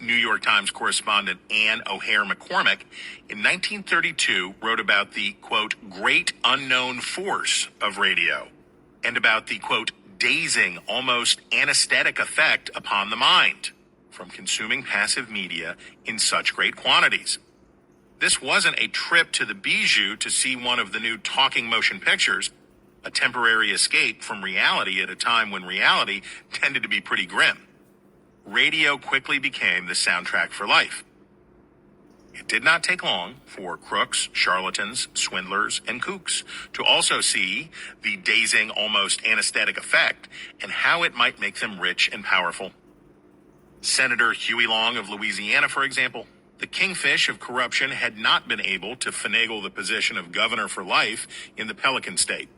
New York Times correspondent Anne O'Hare McCormick in 1932 wrote about the, quote, great unknown force of radio and about the, quote, dazing, almost anesthetic effect upon the mind from consuming passive media in such great quantities. This wasn't a trip to the Bijou to see one of the new talking motion pictures, a temporary escape from reality at a time when reality tended to be pretty grim. Radio quickly became the soundtrack for life. It did not take long for crooks, charlatans, swindlers, and kooks to also see the dazing, almost anesthetic effect and how it might make them rich and powerful. Senator Huey Long of Louisiana, for example, the kingfish of corruption, had not been able to finagle the position of governor for life in the Pelican State.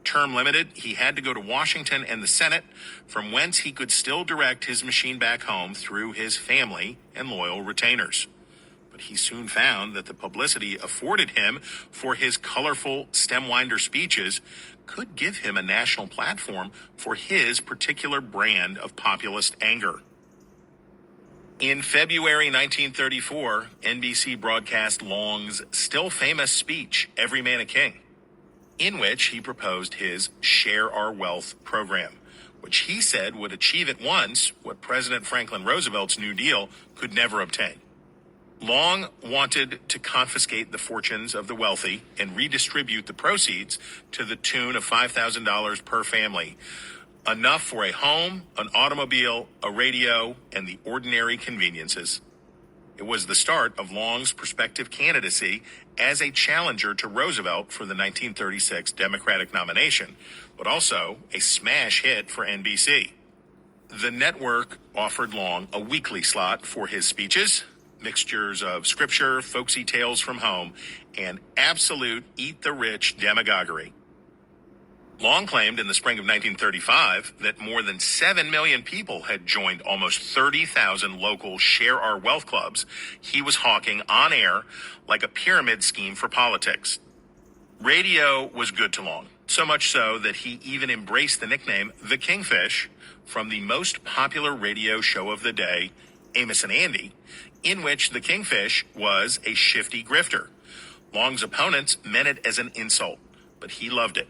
Term limited, he had to go to Washington and the Senate, from whence he could still direct his machine back home through his family and loyal retainers. But he soon found that the publicity afforded him for his colorful stem-winder speeches could give him a national platform for his particular brand of populist anger. In February 1934, NBC broadcast Long's still famous speech, Every Man a King, in which he proposed his Share Our Wealth program, which he said would achieve at once what President Franklin Roosevelt's New Deal could never obtain. Long wanted to confiscate the fortunes of the wealthy and redistribute the proceeds to the tune of $5,000 per family, enough for a home, an automobile, a radio, and the ordinary conveniences. It was the start of Long's prospective candidacy as a challenger to Roosevelt for the 1936 Democratic nomination, but also a smash hit for NBC. The network offered Long a weekly slot for his speeches, mixtures of scripture, folksy tales from home, and absolute eat-the-rich demagoguery. Long claimed in the spring of 1935 that more than 7 million people had joined almost 30,000 local Share Our Wealth clubs he was hawking on air like a pyramid scheme for politics. Radio was good to Long, so much so that he even embraced the nickname The Kingfish from the most popular radio show of the day, Amos and Andy, in which the Kingfish was a shifty grifter. Long's opponents meant it as an insult, but he loved it.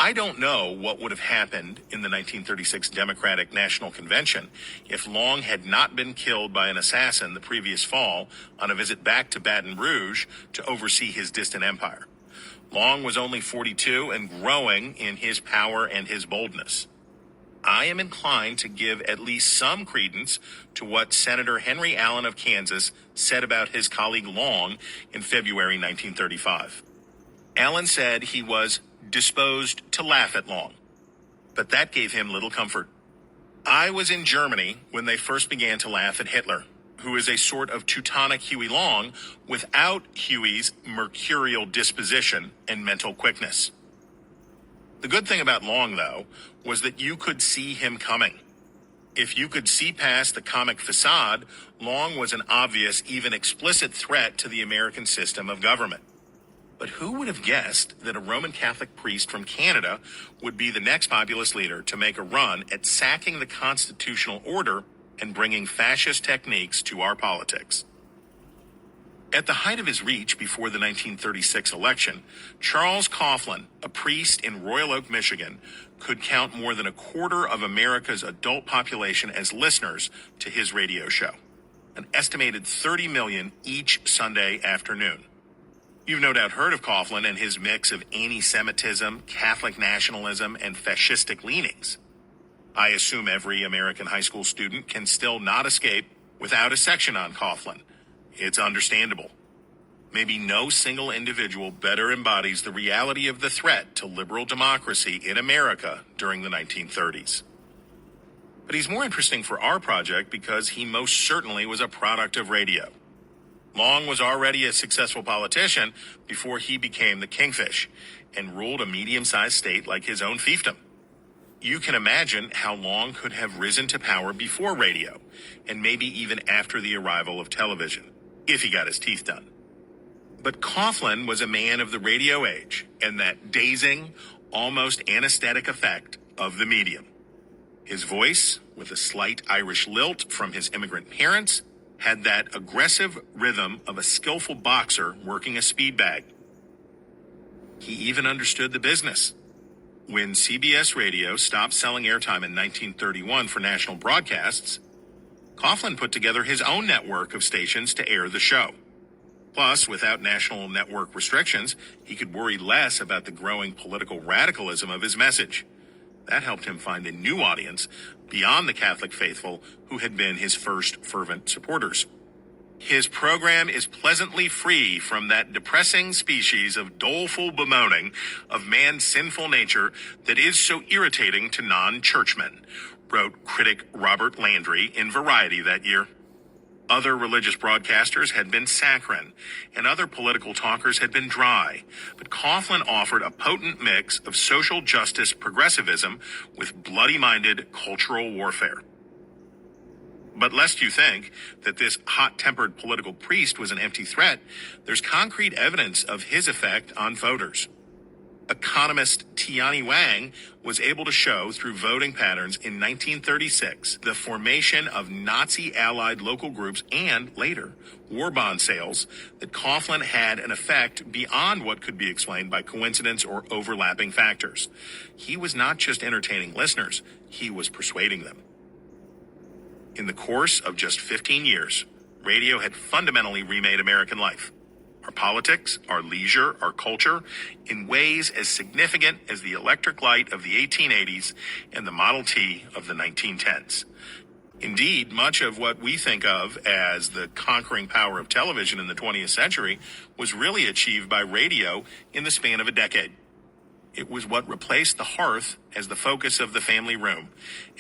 I don't know what would have happened in the 1936 Democratic National Convention if Long had not been killed by an assassin the previous fall on a visit back to Baton Rouge to oversee his distant empire. Long was only 42 and growing in his power and his boldness. I am inclined to give at least some credence to what Senator Henry Allen of Kansas said about his colleague Long in February 1935. Allen said he was disposed to laugh at Long, but that gave him little comfort. I was in Germany when they first began to laugh at Hitler, who is a sort of Teutonic Huey Long without Huey's mercurial disposition and mental quickness. The good thing about Long, though, was that you could see him coming. If you could see past the comic facade, Long was an obvious, even explicit threat to the American system of government. But who would have guessed that a Roman Catholic priest from Canada would be the next populist leader to make a run at sacking the constitutional order and bringing fascist techniques to our politics? At the height of his reach before the 1936 election, Charles Coughlin, a priest in Royal Oak, Michigan, could count more than a quarter of America's adult population as listeners to his radio show, an estimated 30 million each Sunday afternoon. You've no doubt heard of Coughlin and his mix of anti-Semitism, Catholic nationalism, and fascistic leanings. I assume every American high school student can still not escape without a section on Coughlin. It's understandable. Maybe no single individual better embodies the reality of the threat to liberal democracy in America during the 1930s. But he's more interesting for our project because he most certainly was a product of radio. Long was already a successful politician before he became the Kingfish and ruled a medium-sized state like his own fiefdom. You can imagine how Long could have risen to power before radio, and maybe even after the arrival of television, if he got his teeth done. But Coughlin was a man of the radio age and that dazing, almost anesthetic effect of the medium. His voice, with a slight Irish lilt from his immigrant parents, had that aggressive rhythm of a skillful boxer working a speed bag. He even understood the business. When CBS Radio stopped selling airtime in 1931 for national broadcasts, Coughlin put together his own network of stations to air the show. Plus, without national network restrictions, he could worry less about the growing political radicalism of his message. That helped him find a new audience beyond the Catholic faithful who had been his first fervent supporters. His program is pleasantly free from that depressing species of doleful bemoaning of man's sinful nature that is so irritating to non-churchmen, wrote critic Robert Landry in Variety that year. Other religious broadcasters had been saccharine, and other political talkers had been dry. But Coughlin offered a potent mix of social justice progressivism with bloody-minded cultural warfare. But lest you think that this hot-tempered political priest was an empty threat, there's concrete evidence of his effect on voters. Economist Tianyi Wang was able to show through voting patterns in 1936 the formation of Nazi-allied local groups and, later, war bond sales that Coughlin had an effect beyond what could be explained by coincidence or overlapping factors. He was not just entertaining listeners, he was persuading them. In the course of just 15 years, radio had fundamentally remade American life. Our politics, our leisure, our culture, in ways as significant as the electric light of the 1880s and the Model T of the 1910s. Indeed, much of what we think of as the conquering power of television in the 20th century was really achieved by radio in the span of a decade. It was what replaced the hearth as the focus of the family room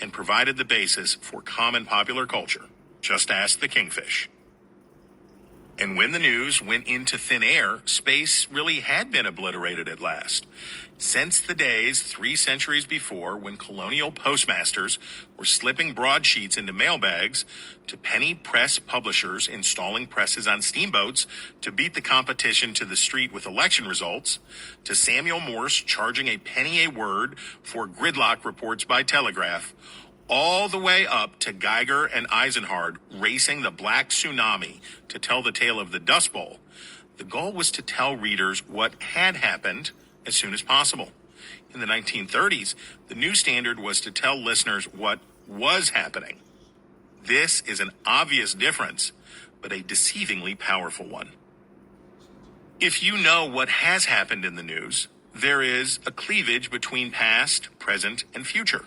and provided the basis for common popular culture. Just ask the kingfish. And when the news went into thin air, space really had been obliterated at last. Since the days 3 centuries before when colonial postmasters were slipping broadsheets into mailbags, to penny press publishers installing presses on steamboats to beat the competition to the street with election results, to Samuel Morse charging a penny a word for gridlock reports by telegraph, all the way up to Geiger and Eisenhower racing the black tsunami to tell the tale of the Dust Bowl, the goal was to tell readers what had happened as soon as possible. In the 1930s, the new standard was to tell listeners what was happening. This is an obvious difference, but a deceivingly powerful one. If you know what has happened in the news, there is a cleavage between past, present, and future.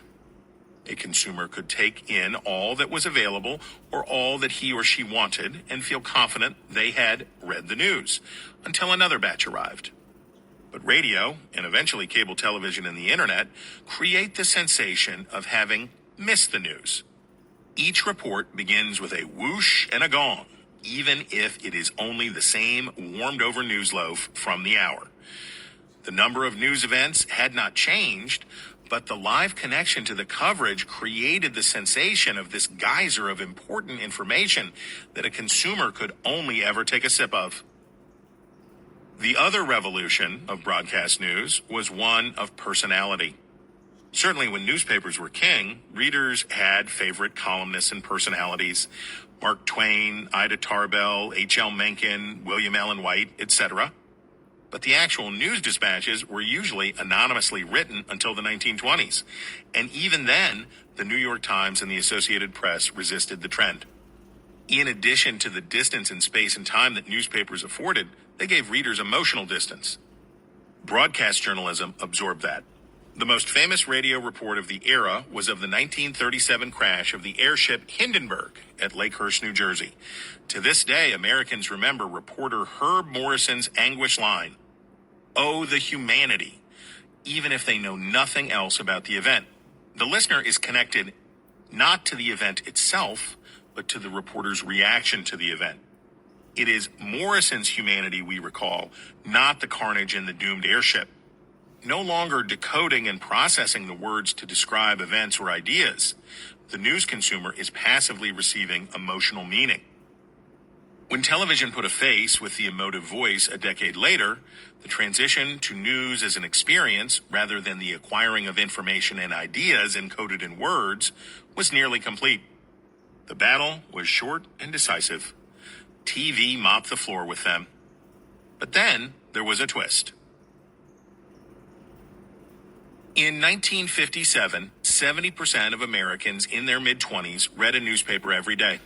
A consumer could take in all that was available or all that he or she wanted and feel confident they had read the news until another batch arrived. But radio, and eventually cable television and the internet, create the sensation of having missed the news. Each report begins with a whoosh and a gong, even if it is only the same warmed-over news loaf from the hour. The number of news events had not changed, but the live connection to the coverage created the sensation of this geyser of important information that a consumer could only ever take a sip of. The other revolution of broadcast news was one of personality. Certainly when newspapers were king, readers had favorite columnists and personalities: Mark Twain, Ida Tarbell, H.L. Mencken, William Allen White, etc. But the actual news dispatches were usually anonymously written until the 1920s. And even then, the New York Times and the Associated Press resisted the trend. In addition to the distance in space and time that newspapers afforded, they gave readers emotional distance. Broadcast journalism absorbed that. The most famous radio report of the era was of the 1937 crash of the airship Hindenburg at Lakehurst, New Jersey. To this day, Americans remember reporter Herb Morrison's anguished line, "Oh, the humanity," even if they know nothing else about the event. The listener is connected not to the event itself, but to the reporter's reaction to the event. It is Morrison's humanity we recall, not the carnage in the doomed airship. No longer decoding and processing the words to describe events or ideas, the news consumer is passively receiving emotional meaning. When television put a face with the emotive voice a decade later, the transition to news as an experience rather than the acquiring of information and ideas encoded in words was nearly complete. The battle was short and decisive. TV mopped the floor with them. But then there was a twist. In 1957, 70% of Americans in their mid-20s read a newspaper every day,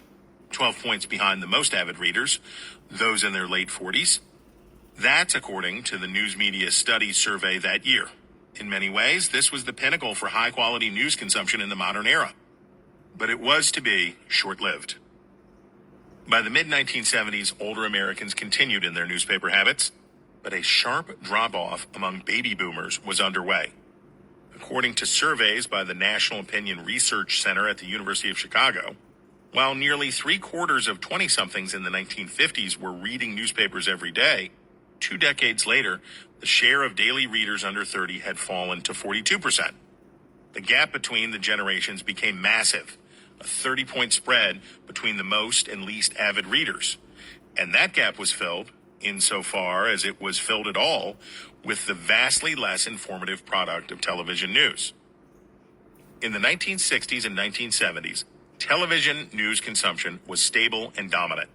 12 points behind the most avid readers, those in their late 40s. That's according to the News Media Studies survey that year. In many ways, this was the pinnacle for high-quality news consumption in the modern era. But it was to be short-lived. By the mid-1970s, older Americans continued in their newspaper habits, but a sharp drop-off among baby boomers was underway. According to surveys by the National Opinion Research Center at the University of Chicago, While nearly 3/4 of 20-somethings in the 1950s were reading newspapers every day, 2 decades later, the share of daily readers under 30 had fallen to 42%. The gap between the generations became massive, a 30-point spread between the most and least avid readers. And that gap was filled, insofar as it was filled at all, with the vastly less informative product of television news. In the 1960s and 1970s, television news consumption was stable and dominant.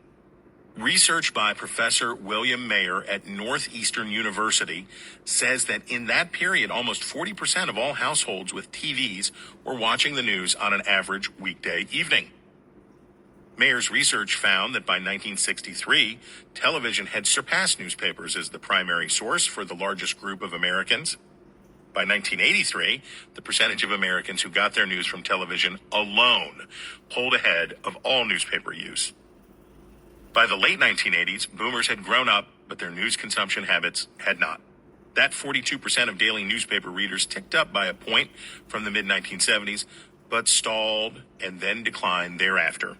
Research by Professor William Mayer at Northeastern University says that in that period, almost 40% of all households with TVs were watching the news on an average weekday evening. Mayer's research found that by 1963, television had surpassed newspapers as the primary source for the largest group of Americans. By 1983, the percentage of Americans who got their news from television alone pulled ahead of all newspaper use. By the late 1980s, boomers had grown up, but their news consumption habits had not. That 42% of daily newspaper readers ticked up by a point from the mid-1970s, but stalled and then declined thereafter.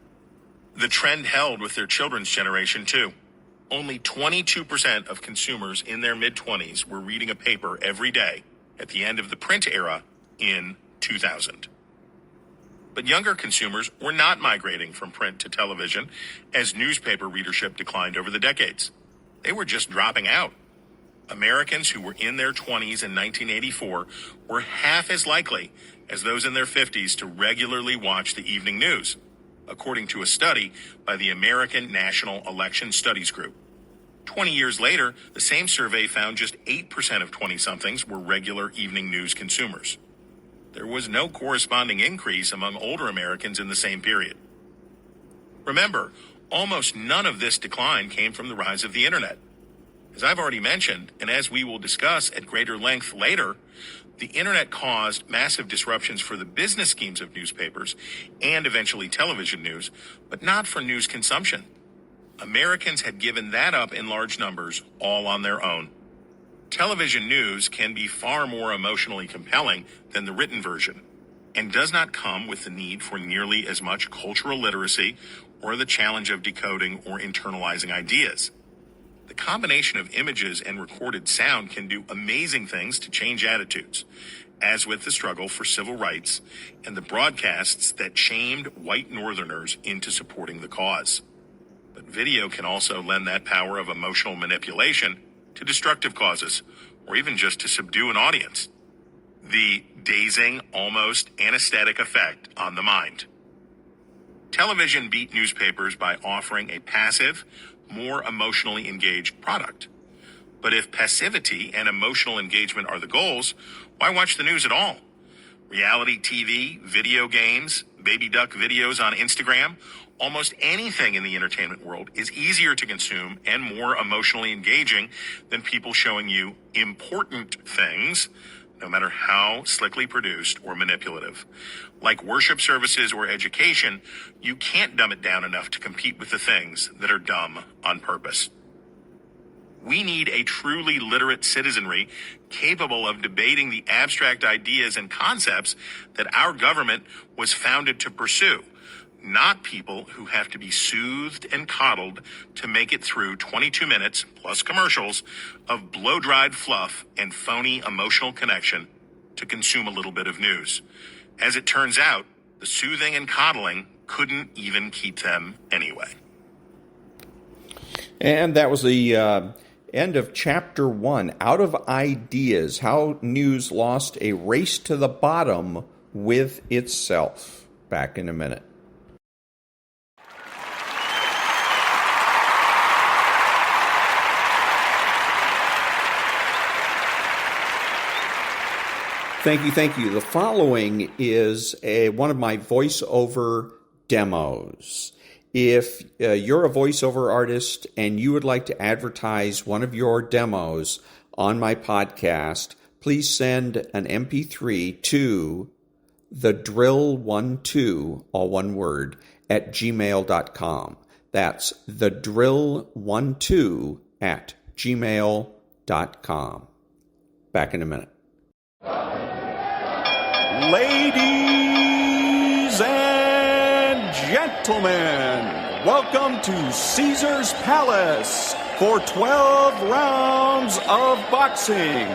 The trend held with their children's generation, too. Only 22% of consumers in their mid-20s were reading a paper every day at the end of the print era in 2000. But younger consumers were not migrating from print to television as newspaper readership declined over the decades. They were just dropping out. Americans who were in their 20s in 1984 were half as likely as those in their 50s to regularly watch the evening news, according to a study by the American National Election Studies Group. 20 years later, the same survey found just 8% of 20-somethings were regular evening news consumers. There was no corresponding increase among older Americans in the same period. Remember, almost none of this decline came from the rise of the internet. As I've already mentioned, and as we will discuss at greater length later, the internet caused massive disruptions for the business schemes of newspapers and eventually television news, but not for news consumption. Americans had given that up in large numbers, all on their own. Television news can be far more emotionally compelling than the written version, and does not come with the need for nearly as much cultural literacy or the challenge of decoding or internalizing ideas. The combination of images and recorded sound can do amazing things to change attitudes, as with the struggle for civil rights and the broadcasts that shamed white Northerners into supporting the cause. But video can also lend that power of emotional manipulation to destructive causes, or even just to subdue an audience. The dazing, almost anesthetic effect on the mind. Television beat newspapers by offering a passive, more emotionally engaged product. But if passivity and emotional engagement are the goals, why watch the news at all? Reality TV, video games, baby duck videos on Instagram, almost anything in the entertainment world is easier to consume and more emotionally engaging than people showing you important things, no matter how slickly produced or manipulative. Like worship services or education, you can't dumb it down enough to compete with the things that are dumb on purpose. We need a truly literate citizenry capable of debating the abstract ideas and concepts that our government was founded to pursue, not people who have to be soothed and coddled to make it through 22 minutes, plus commercials, of blow-dried fluff and phony emotional connection to consume a little bit of news. As it turns out, the soothing and coddling couldn't even keep them anyway. And that was the end of Chapter 1, Out of Ideas, How News Lost a Race to the Bottom with Itself. Back in a minute. Thank you. The following is one of my voiceover demos. If you're a voiceover artist and you would like to advertise one of your demos on my podcast, please send an MP3 to thedrill12, all one word, at gmail.com. That's thedrill12 at gmail.com. Back in a minute. Ladies and gentlemen, gentlemen, welcome to Caesar's Palace for 12 rounds of boxing.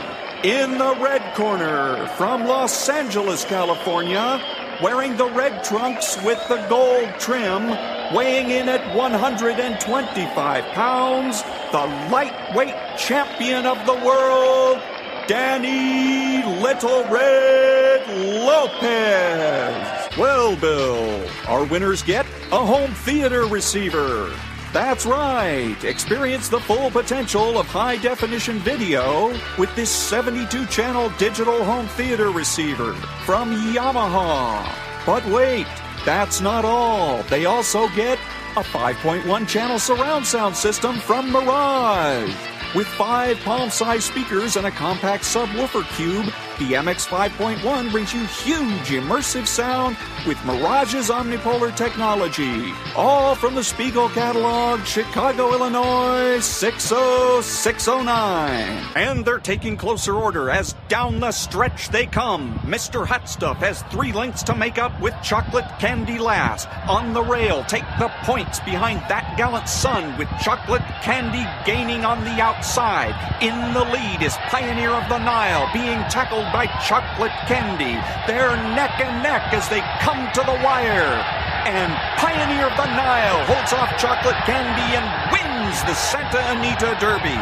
In the red corner, from Los Angeles, California, wearing the red trunks with the gold trim, weighing in at 125 pounds, the lightweight champion of the world, Danny Little Red Lopez. Well, Bill, our winners get a home theater receiver. That's right. Experience the full potential of high-definition video with this 72-channel digital home theater receiver from Yamaha. But wait, that's not all. They also get a 5.1-channel surround sound system from Mirage. With 5 palm-sized speakers and a compact subwoofer cube, the MX 5.1 brings you huge immersive sound with Mirage's omnipolar technology. All from the Spiegel catalog, Chicago, Illinois, 60609. And they're taking closer order as down the stretch they come. Mr. Hot Stuff has 3 lengths to make up with chocolate candy last. On the rail, take the points behind that gallant son with chocolate candy gaining on the outside. In the lead is Pioneer of the Nile being tackled by chocolate candy. They're neck and neck as they come to the wire. And Pioneer of the Nile holds off chocolate candy and wins the Santa Anita Derby.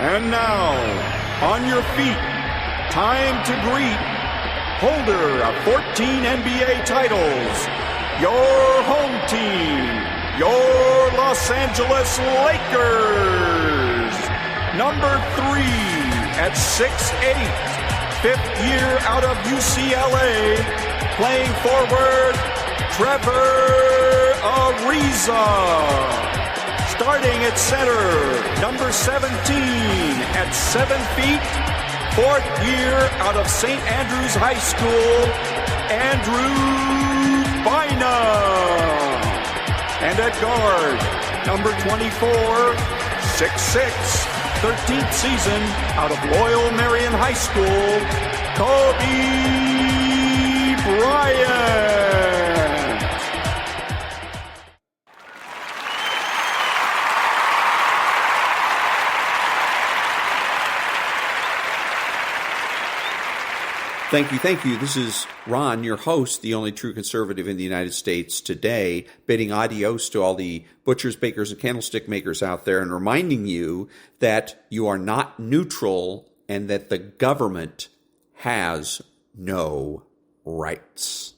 And now, on your feet, time to greet holder of 14 NBA titles, your home team, your Los Angeles Lakers. Number 3 at 6'8", 5th year out of UCLA, playing forward, Trevor Ariza. Starting at center, number 17 at 7 feet, 4th year out of St. Andrews High School, Andrew Bynum. And at guard, number 24, 6'6", 13th season out of Loyal Marion High School, Kobe Bryant. Thank you. This is Ron, your host, the only true conservative in the United States today, bidding adios to all the butchers, bakers, and candlestick makers out there and reminding you that you are not neutral and that the government has no rights.